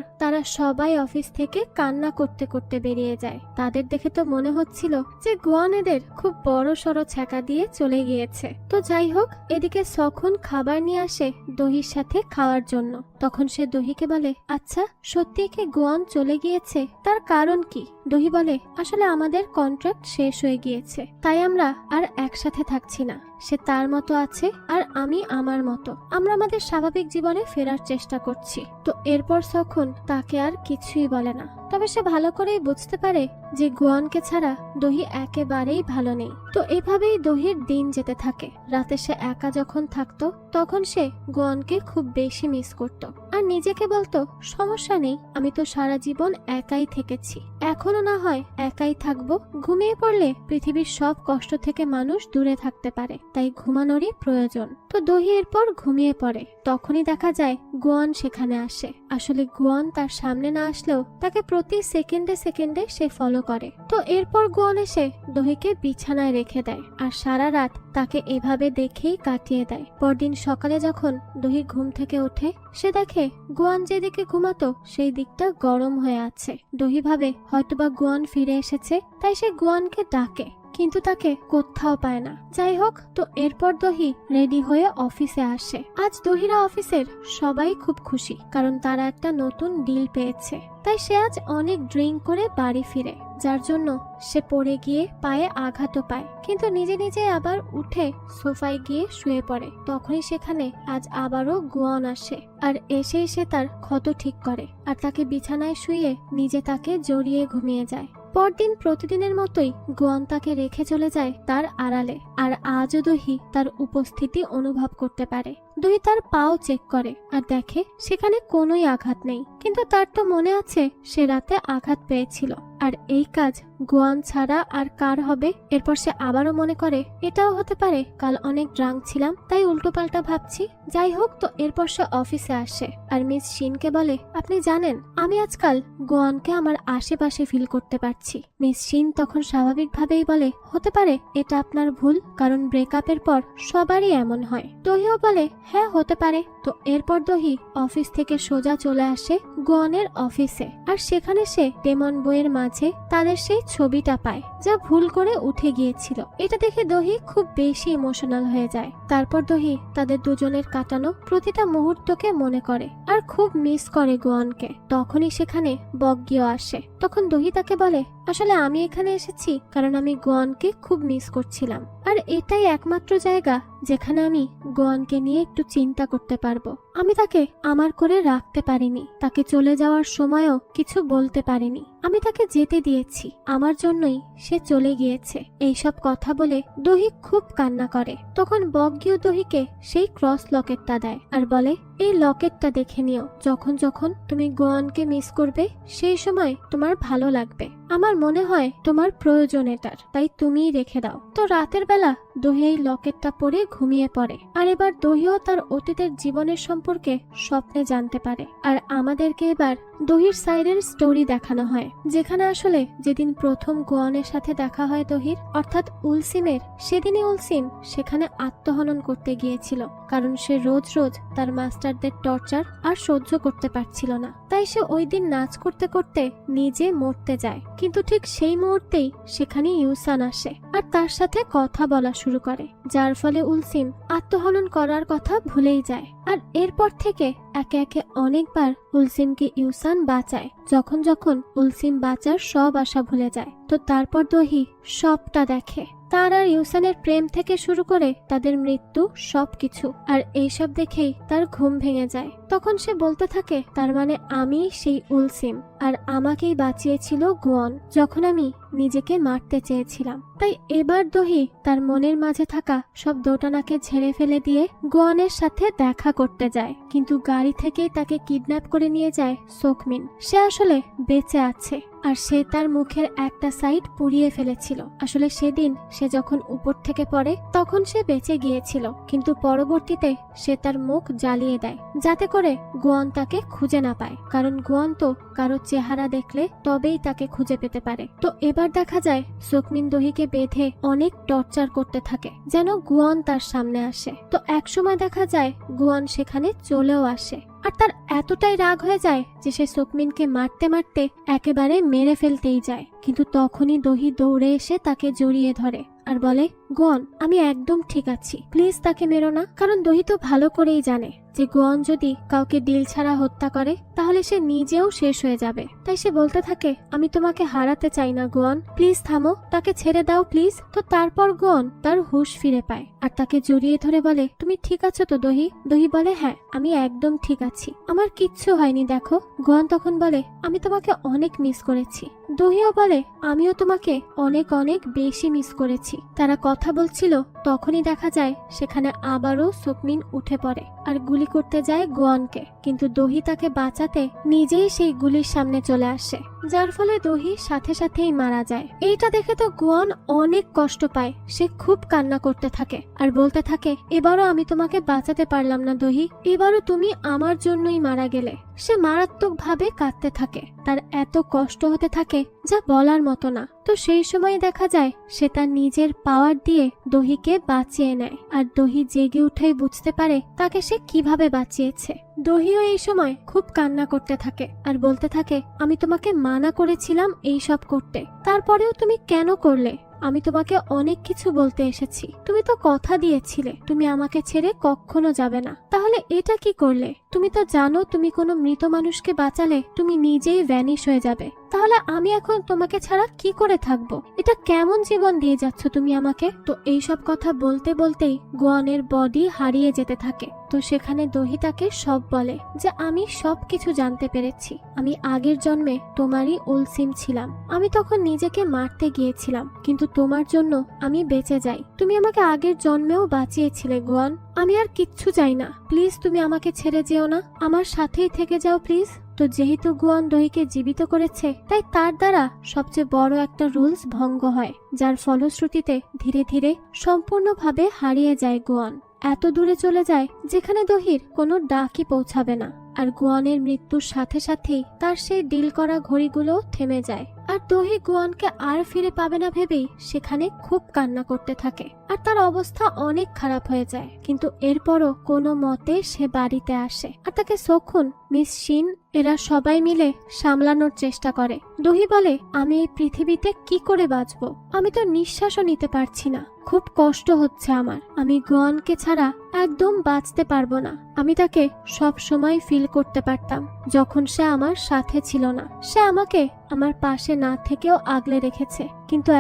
A: তারা সবাই অফিস থেকে কান্না করতে করতে বেরিয়ে যায়। তাদের দেখে তো মনে হচ্ছিল যে গুয়ন এদের খুব বড় সড়ো ছ্যাঁকা দিয়ে চলে গিয়েছে। তো যাই হোক, এদিকে সখন খাবার নিয়ে আসে দহির সাথে খাওয়ার জন্য। তখন সে দহিকে বলে, আচ্ছা সত্যি কি গুয়ন চলে গিয়েছে? তার কারণ কি? দহি বলে, আসলে আমাদের কন্ট্রাক্ট শেষ হয়ে গিয়েছে, তাই আমরা আর একসাথে থাকছি না। সে তার মতো আছে আর আমি আমার মতো। আমরা আমাদের স্বাভাবিক জীবনে ফেরার চেষ্টা করছি। তো এরপর সখন তাকে আর কিছুই বলে না। তবে সে ভালো করেই বুঝতে পারে যে গুয়নকে ছাড়া দহি একেবারেই ভালো নেই। তো এভাবেই দহির দিন যেতে থাকে। রাতে সে একা যখন থাকতো তখন সে গুয়নকে খুব বেশি মিস করত আর নিজেকে বলতো, সমস্যা নেই, আমি তো সারা জীবন একাই থেকেছি, এখনো না হয় একাই থাকবো। ঘুমিয়ে পড়লে পৃথিবীর সব কষ্ট থেকে মানুষ দূরে থাকতে পারে, তাই ঘুমানোরই প্রয়োজন। তো দহি এরপর ঘুমিয়ে পড়ে। তখনই দেখা যায় গুয়ন সেখানে আসে। আসলে গুয়ন তার সামনে না আসলেও তাকে প্রতি সেকেন্ডে সেকেন্ডে সে ফলো করে। তো এরপর গুয়ন এসে দহিকে বিছানায় রেখে দেয় আর সারা রাত তাকে এভাবে দেখেই কাটিয়ে দেয়। পরদিন সকালে যখন দহি ঘুম থেকে ওঠে সে দেখে গুয়ন যেদিকে ঘুমাতো সেই দিকটা গরম হয়ে আছে। দহি ভাবে হয়তোবা গুয়ন ফিরে এসেছে, তাই সে গুয়নকে ডাকে, কিন্তু তাকে কোথাও পায় না। যাই হোক, তো এরপর দহি রেডি হয়ে অফিসে আসে। আজ দহিরা অফিসের সবাই খুব খুশি, কারণ তারা একটা নতুন ডিল পেয়েছে। তাই সে আজ অনেক ড্রিঙ্ক করে বাড়ি ফিরে, যার জন্য সে পড়ে গিয়ে পায়ে আঘাতও পায়, কিন্তু নিজে নিজে আবার উঠে সোফায় গিয়ে শুয়ে পড়ে। তখনই সেখানে আজ আবারও গুয়ন আসে আর এসেই সে তার ক্ষত ঠিক করে আর তাকে বিছানায় শুয়ে নিজে তাকে জড়িয়ে ঘুমিয়ে যায়। পরদিন প্রতিদিনের মতোই গুয়ন তাকে রেখে চলে যায় তার আড়ালে। আর আজও দহি তার উপস্থিতি অনুভব করতে পারে। দহি তার পাও চেক করে আর দেখে সেখানে কোনোই আঘাত নেই, কিন্তু তার তো মনে আছে সে রাতে আঘাত পেয়েছিল। আর এই কাজ গুয়ন ছাড়া আর কার হবে? এরপর সে আবারও মনে করে এটাও হতে পারে কাল অনেক ড্রাঙ্ক ছিলাম, তাই উল্টোপাল্টা ভাবছি। যাই হোক, তো এরপর সে অফিসে আসে আর মিস শিনকে বলে, আপনি জানেন আমি আজকাল গুয়নকে আমার আশেপাশে ফিল করতে পারছি। মিস শিন তখন স্বাভাবিকভাবেই বলে, হতে পারে এটা আপনার ভুল, কারণ ব্রেকআপের পর সবারই এমন হয়। দহিও বলে, হ্যাঁ হতে পারে, তো এরপর দহি অফিস থেকে সোজা চলে আসে গুয়নের অফিসে, আর সেখানে সে ডেমন বইয়ের মাঝে তাদের সেই ছবিটা পায় যা ভুল করে উঠে গিয়েছিল। এটা দেখে দহি খুব বেশি ইমোশনাল হয়ে যায়। তারপর দহি তাদের দুজনের কাটানো প্রতিটা মুহূর্তকে মনে করে আর খুব মিস করে গুয়নকে। তখনই সেখানে বগ্গিও আসে। তখন দহি তাকে বলে, আসলে আমি এখানে এসেছি কারণ আমি গুয়নকে খুব মিস করছিলাম, আর এটাই একমাত্র জায়গা যেখানে আমি গুয়নকে নিয়ে একটু চিন্তা করতে পারবো। আমি তাকে আমার করে রাখতে পারিনি, তাকে চলে যাওয়ার সময়ও কিছু বলতে পারিনি, আমি তাকে যেতে দিয়েছি, আমার জন্যই সে চলে গিয়েছে। এইসব কথা বলে দহি খুব কান্না করে। তখন বগ্গিও দহিকে সেই ক্রস লকেটটা দেয় আর বলে, এই লকেটটা দেখে নিও, যখন যখন তুমি গুয়নকে মিস করবে সেই সময় তোমার ভালো লাগবে, আমার মনে হয় তোমার প্রয়োজন এটার, তাই তুমিই রেখে দাও। তো রাতের বেলা দহি এই লকেটটা পরে ঘুমিয়ে পড়ে, আর এবার দহিও তার অতীতের জীবনের সম্পর্কে স্বপ্নে জানতে পারে। আর আমাদেরকে এবার দহির সাইডের স্টোরি দেখানো হয়, যেখানে আসলে যেদিন প্রথম গুয়নের সাথে দেখা হয় দহির, অর্থাৎ উলসিমের, সেদিনই উলসিম সেখানে আত্মহনন করতে গিয়েছিল, কারণ সে রোজ রোজ তার মাস্টারদের টর্চার আর সহ্য করতে পারছিল না। তাই সে ওই দিন নাচ করতে করতে নিজে মরতে যায়। কিন্তু ঠিক সেই মুহূর্তেই সেখানে ইউসান আসে আর তার সাথে কথা বলা শুরু করে, যার ফলে উলসিম আত্মহনন করার কথা ভুলেই যায়। আর এরপর থেকে একে একে অনেকবার উলসিমকে ইউসান বাঁচায়, যখন যখন উলসিম বাঁচার সব আশা ভুলে যায়। তো তারপর দহি সবটা দেখে, তার আর ইউসানের প্রেম থেকে শুরু করে তাদের মৃত্যু সবকিছু, আর এইসব দেখেই তার ঘুম ভেঙে যায়। তখন সে বলতে থাকে, তার মানে আমি সেই উলসিম, আর আমাকেই বাঁচিয়েছিল গুয়ন যখন আমি নিজেকে মারতে চেয়েছিলাম। তাই এবার দহি তার মনের মাঝে থাকা সব দোটানাকে ঝেড়ে ফেলে দিয়ে গুয়নের সাথে দেখা করতে যায়, কিন্তু গাড়ি থেকেই তাকে কিডন্যাপ করে নিয়ে যায় সোকমিন। সে আসলে বেঁচে আছে, আর সে তার মুখের একটা সাইড পুড়িয়ে ফেলেছিল। আসলে সেদিন সে যখন উপর থেকে পড়ে তখন সে বেঁচে গিয়েছিল, কিন্তু পরবর্তীতে সে তার মুখ জ্বালিয়ে দেয় যাতে করে গুয়ন তাকে খুঁজে না পায়, কারণ গুয়ন তো কারো চেহারা দেখলে তবেই তাকে খুঁজে পেতে পারে। তো এবার দেখা যায় সোকমিন দহিকে বেঁধে অনেক টর্চার করতে থাকে যেন গুয়ন তার সামনে আসে। তো একসময় দেখা যায় গুয়ন সেখানে চলেও আসে, আর তার এতটাই রাগ হয়ে যায় যে সে সোকমিনকে মারতে মারতে একেবারে মেরে ফেলতেই যায়। কিন্তু তখনই দহি দৌড়ে এসে তাকে জড়িয়ে ধরে আর বলে, গুয়ন আমি একদম ঠিক আছি, প্লিজ তাকে মেরো না। কারণ দহি তো ভালো করেই জানে যে গুয়ন যদি কাউকে দিল ছাড়া হত্যা করে তাহলে সে নিজেও শেষ হয়ে যাবে। তাই সে বলতে থাকে, আমি তোমাকে হারাতে চাই না গুয়ন, প্লিজ থামো, তাকে ছেড়ে দাও প্লিজ। তো তারপর গুয়ন তার হুঁশ ফিরে পায় আর তাকে জড়িয়ে ধরে বলে, তুমি ঠিক আছো তো দহি? দহি বলে, হ্যাঁ আমি একদম ঠিক আছি, আমার কিচ্ছু হয়নি দেখো। গুয়ন তখন বলে, আমি তোমাকে অনেক মিস করেছি। দহিও বলে, আমিও তোমাকে অনেক অনেক বেশি মিস করেছি। তারা কথা বলছিল, তখনই দেখা যায় সেখানে আবারও সোকমিন উঠে পড়ে আর গুলি করতে যায় গুয়নকে, কিন্তু দহি তাকে বাঁচাতে নিজেই সেই গুলির সামনে চলে আসে, যার ফলে দহি সাথে সাথেই মারা যায়। এইটা দেখে তো গুয়ন অনেক কষ্ট পায়, সে খুব কান্না করতে থাকে আর বলতে থাকে, এবারও আমি তোমাকে বাঁচাতে পারলাম না দহি, এবারও তুমি আমার জন্যই মারা গেলে। সে মারাত্মক ভাবে কাঁদতে থাকে, তার এত কষ্ট হতে থাকে যা বলার মতো না। তো সেই সময় দেখা যায় সে তার নিজের পাওয়ার দিয়ে দহিকে বাঁচিয়ে নেয়, আর দহি জেগে উঠেই বুঝতে পারে তাকে সে কিভাবে বাঁচিয়েছে। দহিও এই সময় খুব কান্না করতে থাকে আর বলতে থাকে, আমি তোমাকে মানা করেছিলাম এই সব করতে, তারপরেও তুমি কেন করলে? আমি তোমাকে অনেক কিছু বলতে এসেছি, তুমি তো কথা দিয়েছিলে তুমি আমাকে ছেড়ে কখনো যাবে না, তাহলে এটা কি করলে? তুমি তো জানো তুমি কোনো মৃত মানুষকে বাঁচালে তুমি নিজেই ভ্যানিশ হয়ে যাবে, তাহলে আমি এখন তোমাকে ছাড়া কি করে থাকবো? এটা কেমন জীবন দিয়ে যাচ্ছ তুমি আমাকে? তো এইসব কথা বলতে বলতেই গুয়নের বডি হারিয়ে যেতে থাকে। তো সেখানে দহি তাকে সব বলে যে আমি সব কিছু জানতে পেরেছি, আমি আগের জন্মে তোমারই উলসিম ছিলাম, আমি তখন নিজেকে মারতে গিয়েছিলাম, কিন্তু তোমার জন্য আমি বেঁচে যাই, তুমি আমাকে আগের জন্মেও বাঁচিয়েছিলে গুয়ন, আমি আর কিচ্ছু চাই না, প্লিজ তুমি আমাকে ছেড়ে যেও না, আমার সাথেই থেকে যাও প্লিজ। তো যেহেতু গুয়ন দহিকে জীবিত করেছে তাই তার দ্বারা সবচেয়ে বড় একটা রুলস ভঙ্গ হয়, যার ফলশ্রুতিতে ধীরে ধীরে সম্পূর্ণভাবে হারিয়ে যায় গুয়ন, এত দূরে চলে যায় যেখানে দহির কোনো ডাকই পৌঁছাবে না। আর গুয়নের মৃত্যুর সাথে সাথেই তার সেই ডিল করা ঘড়িগুলো থেমে যায়। আর দহি গুয়ানকে আর ফিরে পাবে না ভেবেই সেখানে খুব কান্না করতে থাকে আর তার অবস্থা অনেক খারাপ হয়ে যায়। কিন্তু এরপরও কোনো মতে সে বাড়িতে আসে আর তাকে সখুন, মিস শিন এরা সবাই মিলে সামলানোর চেষ্টা করে। দহি বলে, আমি এই পৃথিবীতে কি করে বাঁচবো? আমি তো নিঃশ্বাসও নিতে পারছি না, খুব কষ্ট হচ্ছে আমার। আমি গুয়ানকে ছাড়া একদম বাঁচতে পারবো না। আমি তাকে সব সময় ফিল করতে পারতাম যখন সে আমার সাথে ছিল না। সে আমাকে আমার পাশে না থেকেও আগলে রেখেছে, কিন্তু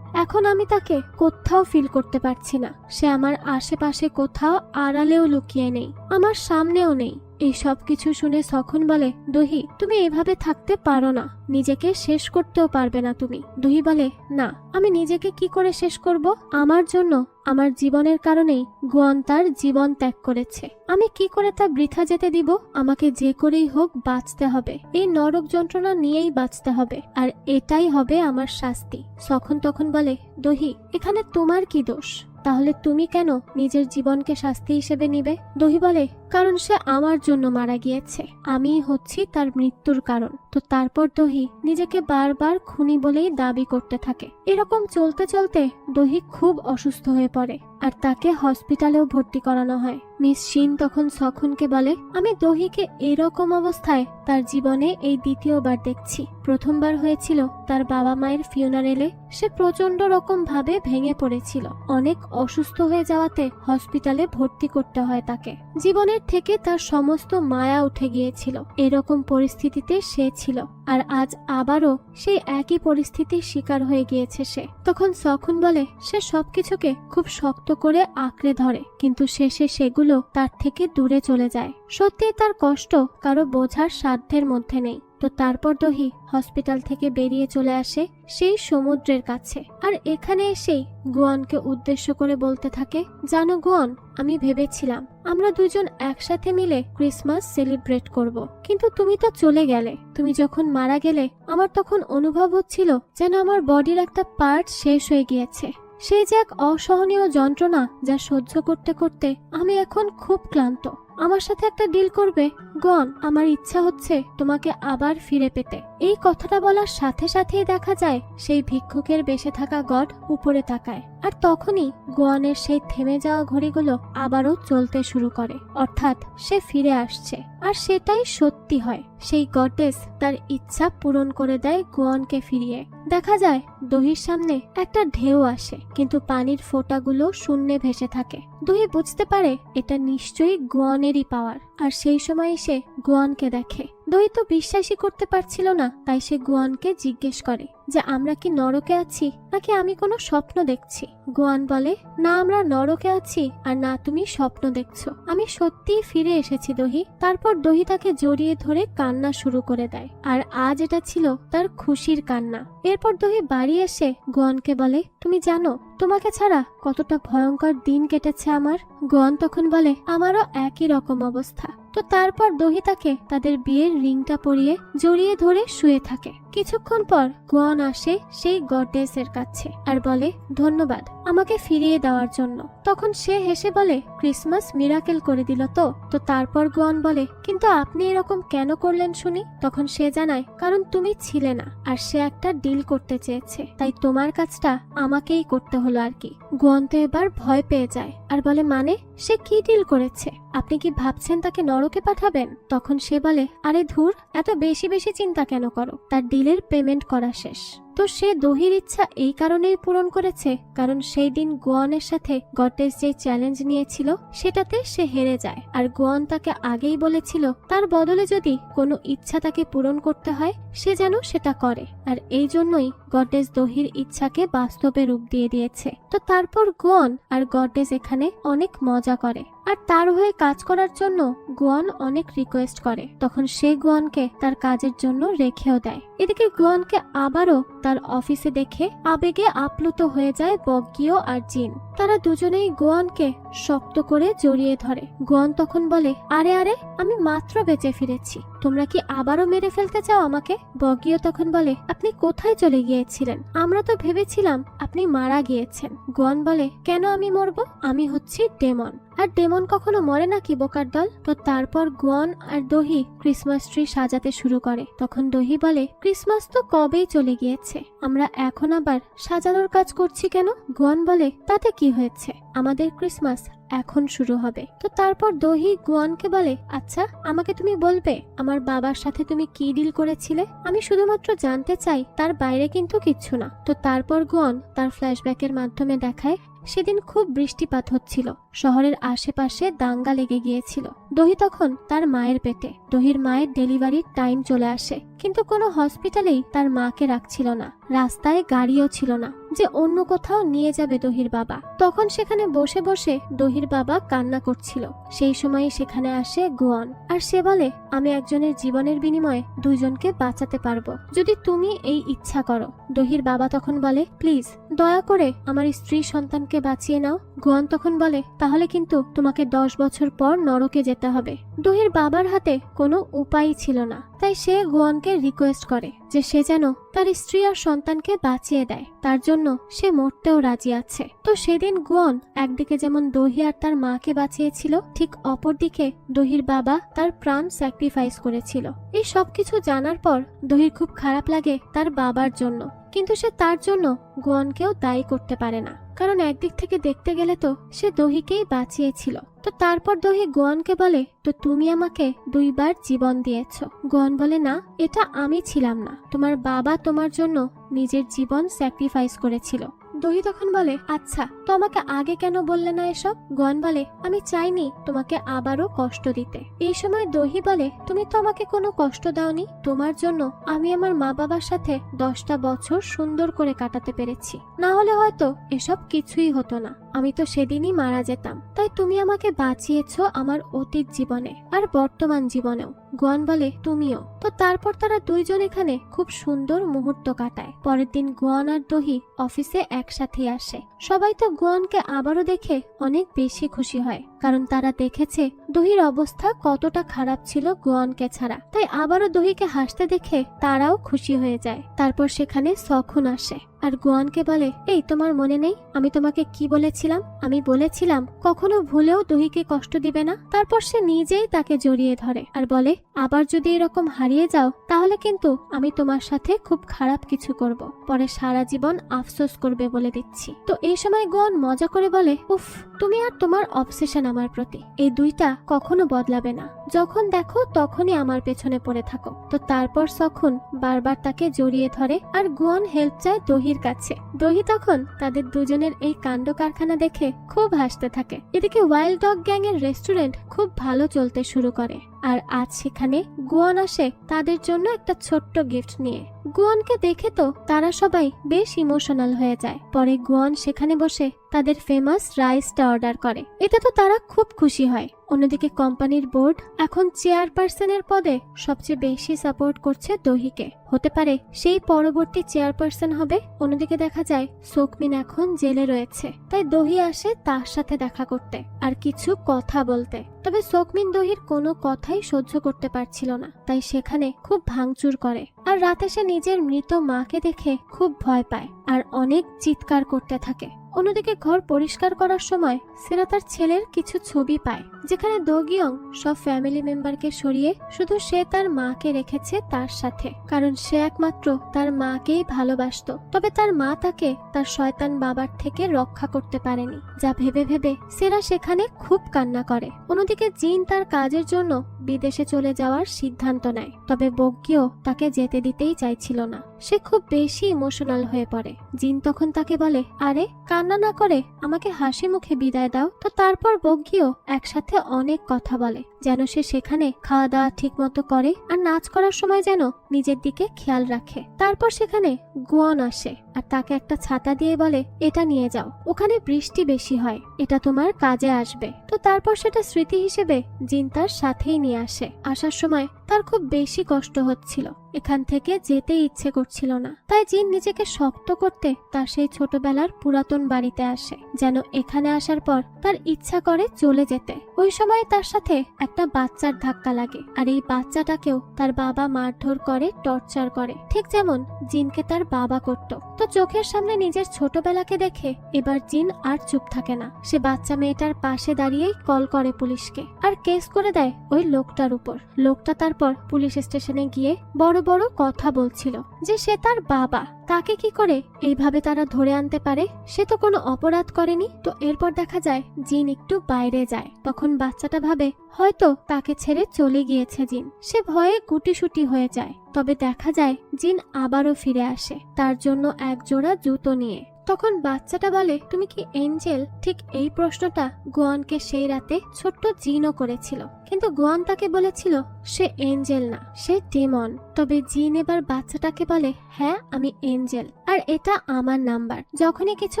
A: এখন আমি তাকে কোথাও ফিল করতে পারছি না। সে আমার আশেপাশে কোথাও আড়ালেও লুকিয়ে নেই, আমার সামনেও নেই। এই সব কিছু শুনে সখন বলে, দহি তুমি এভাবে থাকতে পারো না, নিজেকে শেষ করতেও পারবে না তুমি। দহি বলে, না, আমি নিজেকে কি করে শেষ করব? আমার জন্য, আমার জীবনের কারণেই গুয়ান তার জীবন ত্যাগ করেছে। আমি কি করে তা বৃথা যেতে দিব? আমাকে যে করেই হোক বাঁচতে হবে, এই নরক যন্ত্রণা নিয়েই বাঁচতে হবে, আর এটাই হবে আমার শাস্তি। সখন তখন বলে, দহি এখানে তোমার কি দোষ? তাহলে তুমি কেন নিজের জীবনকে শাস্তি হিসেবে নিবে? দহি বলে, কারণ সে আমার জন্য মারা গিয়েছে, আমিই হচ্ছি তার মৃত্যুর কারণ। তো তারপর দহি নিজেকে বারবার খুনি বলেই দাবি করতে থাকে। এরকম চলতে চলতে দহি খুব অসুস্থ হয়ে পড়ে আর তাকে হসপিটালেও ভর্তি করানো হয়। মিস শিন তখন সখনকে বলে, আমি দহিকে এরকম অবস্থায় তার জীবনে এই দ্বিতীয়বার দেখছি। প্রথমবার হয়েছিল তার বাবা মায়ের ফিউনারেলে। সে প্রচন্ড রকম ভাবে ভেঙে পড়েছিল, অনেক অসুস্থ হয়ে যাওয়াতে হসপিটালে ভর্তি করতে হয় তাকে। জীবনের থেকে তার সমস্ত মায়া উঠে গিয়েছিল। এরকম পরিস্থিতিতে সে ছিল, আর আজ আবারও সেই একই পরিস্থিতির শিকার হয়ে গিয়েছে সে। তখন সখন বলে, সে সবকিছুকে খুব শক্ত করে আঁকড়ে ধরে, কিন্তু শেষে সেগুলো তার থেকে দূরে চলে যায়। সত্যি তার কষ্ট কারো বোঝার সাধ্যের মধ্যে নেই। তো তারপর দহি হসপিটাল থেকে বেরিয়ে চলে আসে সেই সমুদ্রের কাছে, আর এখানে এসেই গুয়ানকে উদ্দেশ্য করে বলতে থাকে, জানো গুয়ান, আমি ভেবেছিলাম আমরা দুজন একসাথে মিলে ক্রিসমাস সেলিব্রেট করব, কিন্তু তুমি তো চলে গেলে। তুমি যখন মারা গেলে আমার তখন অনুভব হচ্ছিল যেন আমার বডির একটা পার্ট শেষ হয়ে গিয়েছে। সেই যে এক অসহনীয় যন্ত্রণা যা সহ্য করতে করতে আমি এখন খুব ক্লান্ত। আমার সাথে একটা ডিল করবে গন? আমার ইচ্ছা হচ্ছে তোমাকে আবার ফিরে পেতে। এই কথাটা বলার সাথে সাথেই দেখা যায় সেই ভিক্ষুকের বেশে থাকা গড উপরে তাকায়, আর তখনই গোয়ানের সেই থেমে যাওয়া ঘড়িগুলো আবারও চলতে শুরু করে, অর্থাৎ সে ফিরে আসছে। আর সেটাই সত্যি হয়, সেই গডেস তার ইচ্ছা পূরণ করে দেয় গোয়ানকে ফিরিয়ে। দেখা যায় দহির সামনে একটা ঢেউ আসে, কিন্তু পানির ফোঁটাগুলো শূন্যে ভেসে থাকে। দহি বুঝতে পারে এটা নিশ্চয়ই গোয়ানেরই পাওয়ার, আর সেই সময় সে গোয়ানকে দেখে। দহি তো বিশ্বাসই করতে পারছিল না, তাই সে গোয়ানকে জিজ্ঞেস করে যে আমরা কি নরকে আছি নাকি আমি কোনো স্বপ্ন দেখছি। গোয়ান বলে, না আমরা নরকে আছি আর না তুমি স্বপ্ন দেখছো, আমি সত্যিই ফিরে এসেছি দহি। তারপর দহি তাকে জড়িয়ে ধরে কান্না শুরু করে দেয়, আর আজ এটা ছিল তার খুশির কান্না। এরপর দহি বাড়ি এসে গোয়ানকে বলে, তুমি জানো তোমাকে ছাড়া কতটা ভয়ঙ্কর দিন কেটেছে আমার? গোয়ান তখন বলে, আমারও একই রকম অবস্থা। তো তারপর দহি তাকে তাদের বিয়ের রিংটা পরিয়ে জড়িয়ে ধরে শুয়ে থাকে। কিছুক্ষণ পর গোয়ান আসে সেই গডেসের কাছে আর বলে, ধন্যবাদ আমাকে ফিরিয়ে দেওয়ার জন্য। তখন সে হেসে বলে, ক্রিসমাস মিরাকেল করে দিল তো। তো তারপর গোয়ান বলে, কিন্তু আপনি এরকম কেন করলেন শুনি? তখন সে জানায়, কারণ তুমি ছিলে না, আর সে একটা ডিল করতে চেয়েছে, তাই তোমার কাজটা আমাকেই করতে হলো আর কি। গোয়ান তো এবার ভয় পেয়ে যায় আর বলে, মানে সে কি ডিল করেছে? আপনি কি ভাবছেন তাকে নরকে পাঠাবেন? তখন সে বলে, আরে ধুর, এত বেশি বেশি চিন্তা কেন করো, তার ডিলের পেমেন্ট করা শেষ। তো সে দহির ইচ্ছা এই কারণেই পূরণ করেছে কারণ সেই দিন গোয়ানের সাথে গডেস যে চ্যালেঞ্জ নিয়েছিল সেটাতে সে হেরে যায়, আর গোয়ান তাকে আগেই বলেছিল তার বদলে যদি কোনো ইচ্ছা তাকে পূরণ করতে হয় সে যেন সেটা করে, আর এই জন্যই গডেস দহির ইচ্ছাকে বাস্তবে রূপ দিয়ে দিয়েছে। তো তারপর গোয়ান আর গডেস এখানে অনেক মজা করে, আর তার হয়ে কাজ করার জন্য গোয়ান অনেক রিকোয়েস্ট করে। তখন সে গোয়ানকে তার কাজের জন্য রেখেও দেয়। এদিকে গোয়ানকে আবারও তার অফিসে দেখে আবেগে আপ্লুত হয়ে যায় বগ্গিও আর জিন। তারা দুজনেই গোয়ানকে শক্ত করে জড়িয়ে ধরে। গোয়ান তখন বলে, আরে আরে, আমি মাত্র বেঁচে ফিরেছি, তোমরা কি আবারও মেরে ফেলতে চাও আমাকে? বগিও তখন বলে, আপনি কোথায় চলে গিয়েছিলেন? আমরা তো ভেবেছিলাম আপনি মারা গিয়েছেন। গুয়ান বলে, কেন আমি মরবো? আমি হচ্ছি ডেমন, আর ডেমন কখনো মরে নাকি বোকার দল? তো তারপর গুয়ান আর দহি ক্রিসমাস ট্রি সাজাতে শুরু করে। তখন দহি বলে, ক্রিসমাস তো কবেই চলে গিয়েছে, আমরা এখন আবার সাজানোর কাজ করছি কেন? গুয়ান বলে, তাতে কি হয়েছে, আমাদের ক্রিসমাস এখন শুরু হবে। তো তারপর দহি গুয়ানকে বলে, আচ্ছা আমাকে তুমি বলবে আমার বাবার সাথে তুমি কি ডিল করেছিলে? আমি শুধুমাত্র জানতে চাই, তার বাইরে কিন্তু কিচ্ছু না। তো তারপর গুয়ান তার ফ্ল্যাশব্যাকের মাধ্যমে দেখায় সেদিন খুব বৃষ্টিপাত হচ্ছিল, শহরের আশেপাশে দাঙ্গা লেগে গিয়েছিল। দহি তখন তার মায়ের পেটে। দহির মায়ের ডেলিভারির টাইম চলে আসে, কিন্তু কোনো হসপিটালেই তার মাকে রাখছিল না, রাস্তায় গাড়িও ছিল না যে অন্য কোথাও নিয়ে যাবে দহির বাবা। তখন সেখানে বসে বসে দহির বাবা কান্না করছিল। সেই সময় সেখানে আসে গুয়ান, আর সে বলে, আমি একজনের জীবনের বিনিময়ে দুইজনকে বাঁচাতে পারবো যদি তুমি এই ইচ্ছা করো। দহির বাবা তখন বলে, প্লিজ দয়া করে আমার স্ত্রী সন্তানকে বাঁচিয়ে নাও। গুয়ান তখন বলে, তাহলে কিন্তু তোমাকে 10 বছর পর নরকে যেতে হবে। দহির বাবার হাতে কোনো উপায় ছিল না, তাই সে গুয়ানকে রিকোয়েস্ট করে যে সে যেন তার স্ত্রী আর সন্তানকে বাঁচিয়ে দেয়, তার জন্য সে মরতেও রাজি আছে। তো সেদিন গুয়ান একদিকে যেমন দহি আর তার মাকে বাঁচিয়েছিল, ঠিক অপরদিকে দহির বাবা তার প্রাণ স্যাক্রিফাইস করেছিল। এই সবকিছু জানার পর দহির খুব খারাপ লাগে তার বাবার জন্য, কিন্তু সে তার জন্য গুয়ানকেও দায়ী করতে পারে না, কারণ একদিক থেকে দেখতে গেলে তো সে দহিকেই বাঁচিয়েছিল। তো তারপর দহি গুয়ানকে বলে, তো তুমি আমাকে 2 বার জীবন দিয়েছো। গুয়ান বলে, না, এটা আমি ছিলাম না, তোমার বাবা তোমার জন্য নিজের জীবন স্যাক্রিফাইস করেছিল। দহি তখন বলে, আচ্ছা তো আমাকে আগে কেন বললে না এসব? গুয়ান বলে, আমি চাইনি তোমাকে আবারও কষ্ট দিতে। এই সময় দহি বলে, তুমি তো আমাকে কোনো কষ্ট দাওনি, তোমার জন্য আমি আমার মা বাবার সাথে 10টা বছর সুন্দর করে কাটাতে পেরেছি, না হলে হয়তো এসব কিছুই হতো না, আমি তো সেদিনই মারা যেতাম। তাই তুমি আমাকে বাঁচিয়েছো আমার অতীত জীবনে আর বর্তমান জীবনেও। গুয়ান বলে, তুমিও। তো তারপর তারা দুইজন এখানে খুব সুন্দর মুহূর্ত কাটায়। পরের দিন গুয়ান আর দহি অফিসে একসাথে আসে। সবাই তো গুয়ানকে আবারও দেখে অনেক বেশি খুশি হয়, কারণ তারা দেখেছে দহির অবস্থা কতটা খারাপ ছিল গুয়ানকে ছাড়া। তাই আবারও দহিকে হাসতে দেখে তারাও খুশি হয়ে যায়। তারপর সেখানে সখুন আসে আর গুয়ানকে বলে, এই তোমার মনে নেই আমি তোমাকে কি বলেছিলাম? আমি বলেছিলাম কখনো ভুলেও দহিকে কষ্ট দিবে না। তারপর সে নিজেই তাকে জড়িয়ে ধরে আর বলে, আবার যদি এরকম হারিয়ে যাও তাহলে কিন্তু আমি তোমার সাথে খুব খারাপ কিছু করব, পরে সারা জীবন আফসোস করবে বলে দিচ্ছি। তো এই সময় গুয়ান মজা করে বলে, উফ, তুমি আর তোমার অবসেশন আমার প্রতি, এই দুইটা কখনো বদলাবে না, যখন দেখো তখনই আমার পেছনে পড়ে থাকো। তো তারপর সখুন বারবার তাকে জড়িয়ে ধরে আর গুয়ান হেল্প চায় দহির কাছে। দহি তখন তাদের দুজনের এই কাণ্ড কারখানা দেখে খুব হাসতে থাকে। এদিকে ওয়াইল্ড ডগ গ্যাং এর রেস্টুরেন্ট খুব ভালো চলতে শুরু করে, আর আজ সেখানে গুয়ান আসে তাদের জন্য একটা ছোট্ট গিফট নিয়ে। গুয়ানকে দেখে তো তারা সবাই বেশ ইমোশনাল হয়ে যায়। পরে গুয়ান সেখানে বসে তাদের ফেমাস রাইসটা অর্ডার করে, এতে তো তারা খুব খুশি হয়। অন্যদিকে কোম্পানির বোর্ড এখন চেয়ারপারসনের পদে সবচেয়ে বেশি সাপোর্ট করছে দহিকে, হতে পারে সেই পরবর্তী চেয়ারপারসন হবে। অন্যদিকে দেখা যায় সোকমিন এখন জেলে রয়েছে, তাই দহি আসে তার সাথে দেখা করতে আর কিছু কথা বলতে। তবে সোকমিন দহির কোনো কথাই সহ্য করতে পারছিল না, তাই সেখানে খুব ভাঙচুর করে। আর রাতে সে নিজের মৃত মাকে দেখে খুব ভয় পায় আর অনেক চিৎকার করতে থাকে। অন্যদিকে ঘর পরিষ্কার করার সময় সেরা তার ছেলের কিছু ছবি পায়, যেখানে দোগিয়ং সব ফ্যামিলি মেম্বারকে সরিয়ে শুধু সে তার মাকে রেখেছে তার সাথে, কারণ সে একমাত্র তার মাকেই ভালোবাসতো। তবে তার মা তাকে তার শয়তান বাবার থেকে রক্ষা করতে পারেনি, যা ভেবে ভেবে সেরা সেখানে খুব কান্না করে। অন্যদিকে জিন তার কাজের জন্য বিদেশে চলে যাওয়ার সিদ্ধান্ত নেয়, তবে বগ্গিও তাকে যেতে দিতেই চাইছিল না। সে খুব বেশি ইমোশনাল হয়ে পড়ে। জিন তখন তাকে বলে, আরে কান্না না করে আমাকে হাসি মুখে বিদায় দাও। তো তারপর বগ্গিও একসাথে অনেক কথা বলে, যেন সে সেখানে খাওয়া দাওয়া ঠিক মতো করে আর নাচ করার সময় যেন নিজের দিকে খেয়াল রাখে। তারপর সেখানে গুয়ান আসে আর তাকে একটা ছাতা দিয়ে বলে, এটা নিয়ে যাও, ওখানে বৃষ্টি বেশি হয়, এটা তোমার কাজে আসবে। তো তারপর সেটা স্মৃতি হিসেবে জিন তার সাথেই নিয়ে আসে। আসার সময় তার খুব বেশি কষ্ট হচ্ছিল, এখান থেকে যেতে ইচ্ছে করছিল না। তাই জিন নিজেকে শক্ত করতে তার সেই ছোটবেলার পুরাতন বাড়িতে আসে, যেন এখানে আসার পর তার ইচ্ছা করে চলে যেতে। ওই সময় তার সাথে একটা বাচ্চার ধাক্কা লাগে, আর এই বাচ্চাটাকেও তার বাবা মারধর করে, টর্চার করে, ঠিক যেমন জিনকে তার বাবা করত। তো চোখের সামনে নিজের ছোটবেলাকে দেখে এবার জিন আর চুপ থাকে না। সে বাচ্চা মেয়েটার পাশে দাঁড়িয়েই কল করে পুলিশকে, আর কেস করে দেয় ওই লোকটার উপর। লোকটা তারপর পুলিশ স্টেশনে গিয়ে বড় বড় কথা বলছিল যে সে তার বাবা, তাকে কি করে এইভাবে তারা ধরে আনতে পারে, সে তো কোনো অপরাধ করেনি। তো এরপর দেখা যায় জিন একটু বাইরে যায়, তখন বাচ্চাটা ভাবে হয়তো তাকে ছেড়ে চলে গিয়েছে জিন। সে ভয়ে গুটিসুটি হয়ে যায়। তবে দেখা যায় জিন আবারও ফিরে আসে, তার জন্য এক জোড়া জুতো নিয়ে। তখন বাচ্চাটা বলে, তুমি কি এঞ্জেল? ঠিক এই প্রশ্নটা গোয়ানকে সেই রাতে ছোট্ট জিনও করেছিল, কিন্তু গোয়ান তাকে বলেছিল সে এঞ্জেল না, সে ডেমন। তবে জিন এবার বাচ্চাটাকে বলে, হ্যাঁ আমি এঞ্জেল, আর এটা আমার নাম্বার। যখনই কিছু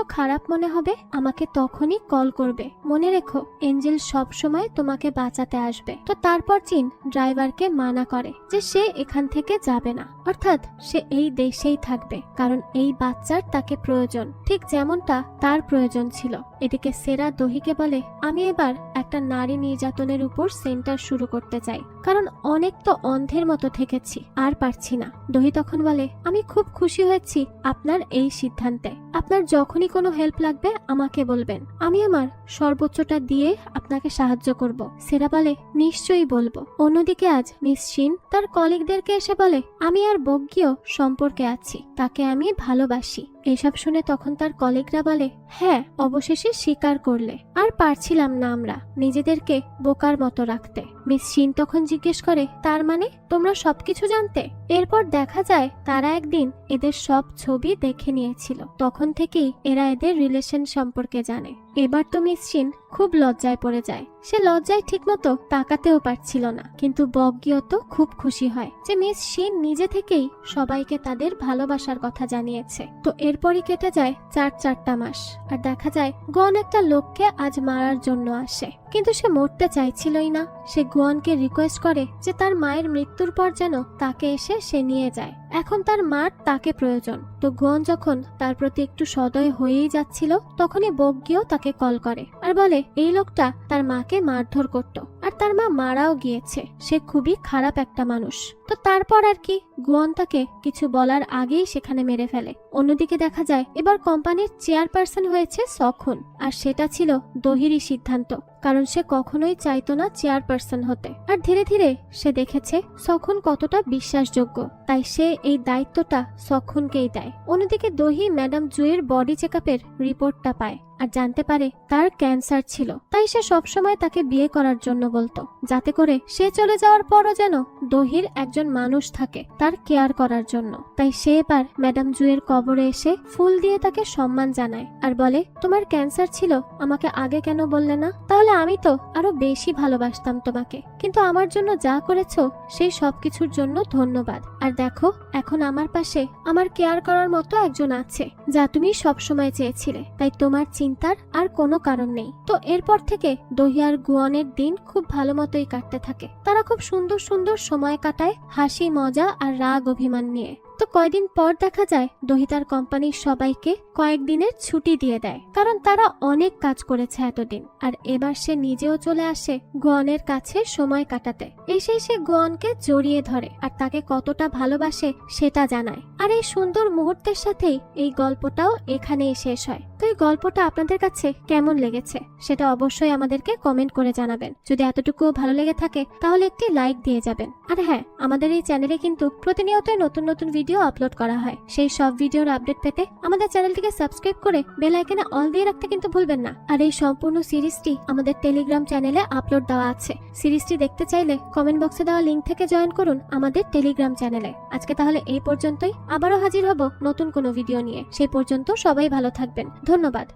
A: খারাপ মনে হবে আমাকে তখনই কল করবে। মনে রেখো, এঞ্জেল সব সময় তোমাকে বাঁচাতে আসবে। তো তারপর জিন ড্রাইভারকে মানা করে যে সে এখান থেকে যাবে না, অর্থাৎ সে এই দেশেই থাকবে, কারণ এই বাচ্চার তাকে প্রয়োজন, ঠিক যেমনটা তার প্রয়োজন ছিল। এদিকে সেরা দহিকে বলে, আমি এবার একটা নারী নির্যাতনের উপর সেন্টার শুরু করতে চাই, কারণ অনেক তো অন্ধের মতো থেকেছি, আর পারছি না। দহি তখন বলে, আমি খুব খুশি হয়েছি আপনার এই সিদ্ধান্তে। আপনার যখনই কোনো হেল্প লাগবে আমাকে বলবেন, আমি আমার সর্বোচ্চটা দিয়ে আপনাকে সাহায্য করব। সেরা বলে, নিশ্চয়ই বলবো। অন্যদিকে আজ মিস শিন তার কলিগদেরকে এসে বলে, আমি আর বগ্গিও সম্পর্কে আছি, তাকে আমি ভালোবাসি। এসব শুনে তখন তার কলিগরা বলে, হ্যাঁ অবশেষে স্বীকার করলে, আর পারছিলাম না আমরা নিজেদেরকে বোকার মতো রাখতে। মিস শিন তখন জিজ্ঞেস করে, তার মানে তোমরা সবকিছু জানতে? এরপর দেখা যায় তারা একদিন এদের সব ছবি দেখে নিয়েছিল, তখন থেকেই এরা এদের রিলেশন সম্পর্কে জানে। এবার তো মিস শিন খুব লজ্জায় পড়ে যায়। সে লজ্জায় ঠিকমতো তাকাতেও পারছিল না, কিন্তু বগ্গিও তো খুব খুশি হয় যে মিস শিন নিজে থেকেই সবাইকে তাদের ভালোবাসার কথা জানিয়েছে। তো এরপরই কেটে যায় 4 মাস, আর দেখা যায় গন একটা লোককে আজ মারার জন্য আসে, কিন্তু সে মরতে চাইছিলই না। সে গুয়ানকে রিকোয়েস্ট করে যে তার মায়ের মৃত্যুর পর যেন তাকে এসে সে নিয়ে যায়, এখন তার মার তাকে প্রয়োজন। তো গুয়ান যখন তার প্রতি একটু সদয় হয়েই যাচ্ছিল, তখনই বগ্গিও তাকে কল করে আর বলে এই লোকটা তার মাকে মারধর করত, আর তার মা মারাও গিয়েছে, সে খুবই খারাপ একটা মানুষ। তো তারপর আর কি, গুয়ান তাকে কিছু বলার আগেই সেখানে মেরে ফেলে। অন্যদিকে দেখা যায় এবার কোম্পানির চেয়ারপারসন হয়েছে সখন, আর সেটা ছিল দহিরই সিদ্ধান্ত, কারণ সে কখনোই চাইতো না চেয়ারপারসন হতে। আর ধীরে ধীরে সে দেখেছে সখন কতটা বিশ্বাসযোগ্য, তাই সে এই দায়িত্বটা সখনকেই দেয়। অন্যদিকে দহি ম্যাডাম জুয়ের বডি চেকআপের রিপোর্টটা পায় আর জানতে পারে তার ক্যান্সার ছিল, তাই সে সবসময় তাকে বিয়ে করার জন্য বলতো, যাতে করে সে চলে যাওয়ার পরও যেন দহির একজন মানুষ থাকে তার কেয়ার করার জন্য। তাই সে এবার ম্যাডাম জুয়ের কবরে এসে ফুল দিয়ে তাকে সম্মান জানায় আর বলে, তোমার ক্যান্সার ছিল, আমাকে আগে কেন বললে না? তাহলে আমি তো আরো বেশি ভালোবাসতাম তোমাকে, কিন্তু আমার জন্য যা করেছো সেই সবকিছুর জন্য ধন্যবাদ। আর দেখো এখন আমার পাশে আমার কেয়ার করার মতো একজন আছে, যা তুমি সবসময় চেয়েছিলে, তাই তোমার চিন্তার আর কোনো কারণ নেই। তো এরপর থেকে দহি আর গুয়ানের দিন খুব ভালো মতোই কাটতে থাকে। তারা খুব সুন্দর সুন্দর সময় কাটায়, হাসি মজা আর রাগ অভিমান নিয়ে। তো কয়দিন পর দেখা যায় দহি তার কোম্পানির সবাইকে কয়েকদিনের ছুটি দিয়ে দেয়, কারণ তারা অনেক কাজ করেছে এতদিন। আর এবার সে নিজেও চলে আসে গুয়ানের কাছে সময় কাটাতে। এসে সে গুয়ানকে জড়িয়ে ধরে আর তাকে কতটা ভালোবাসে সেটা জানায়। আর এই সুন্দর মুহূর্তের সাথেই এই গল্পটাও এখানেই শেষ হয়। তো এই গল্পটা আপনাদের কাছে কেমন লেগেছে সেটা অবশ্যই আমাদেরকে কমেন্ট করে জানাবেন। যদি এতটুকু ভালো লেগে থাকে তাহলে একটি লাইক দিয়ে যাবেন। আর হ্যাঁ, আমাদের এই চ্যানেলে কিন্তু প্রতিনিয়তই নতুন নতুন ভিডিও আপলোড করা হয়। সেই সব ভিডিওর আপডেট পেতে আমাদের চ্যানেলটিকে সাবস্ক্রাইব করে বেল আইকনে অল দিয়ে রাখতে কিন্তু ভুলবেন না। আর এই সম্পূর্ণ সিরিজটি আমাদের টেলিগ্রাম চ্যানেলে আপলোড দেওয়া আছে। সিরিজটি দেখতে চাইলে কমেন্ট বক্সে দেওয়া লিংক থেকে জয়েন করুন আমাদের টেলিগ্রাম চ্যানেলে। আজকে তাহলে এই পর্যন্তই, আবারও হাজির হব নতুন কোনো ভিডিও নিয়ে। সেই পর্যন্ত সবাই ভালো থাকবেন। ধন্যবাদ।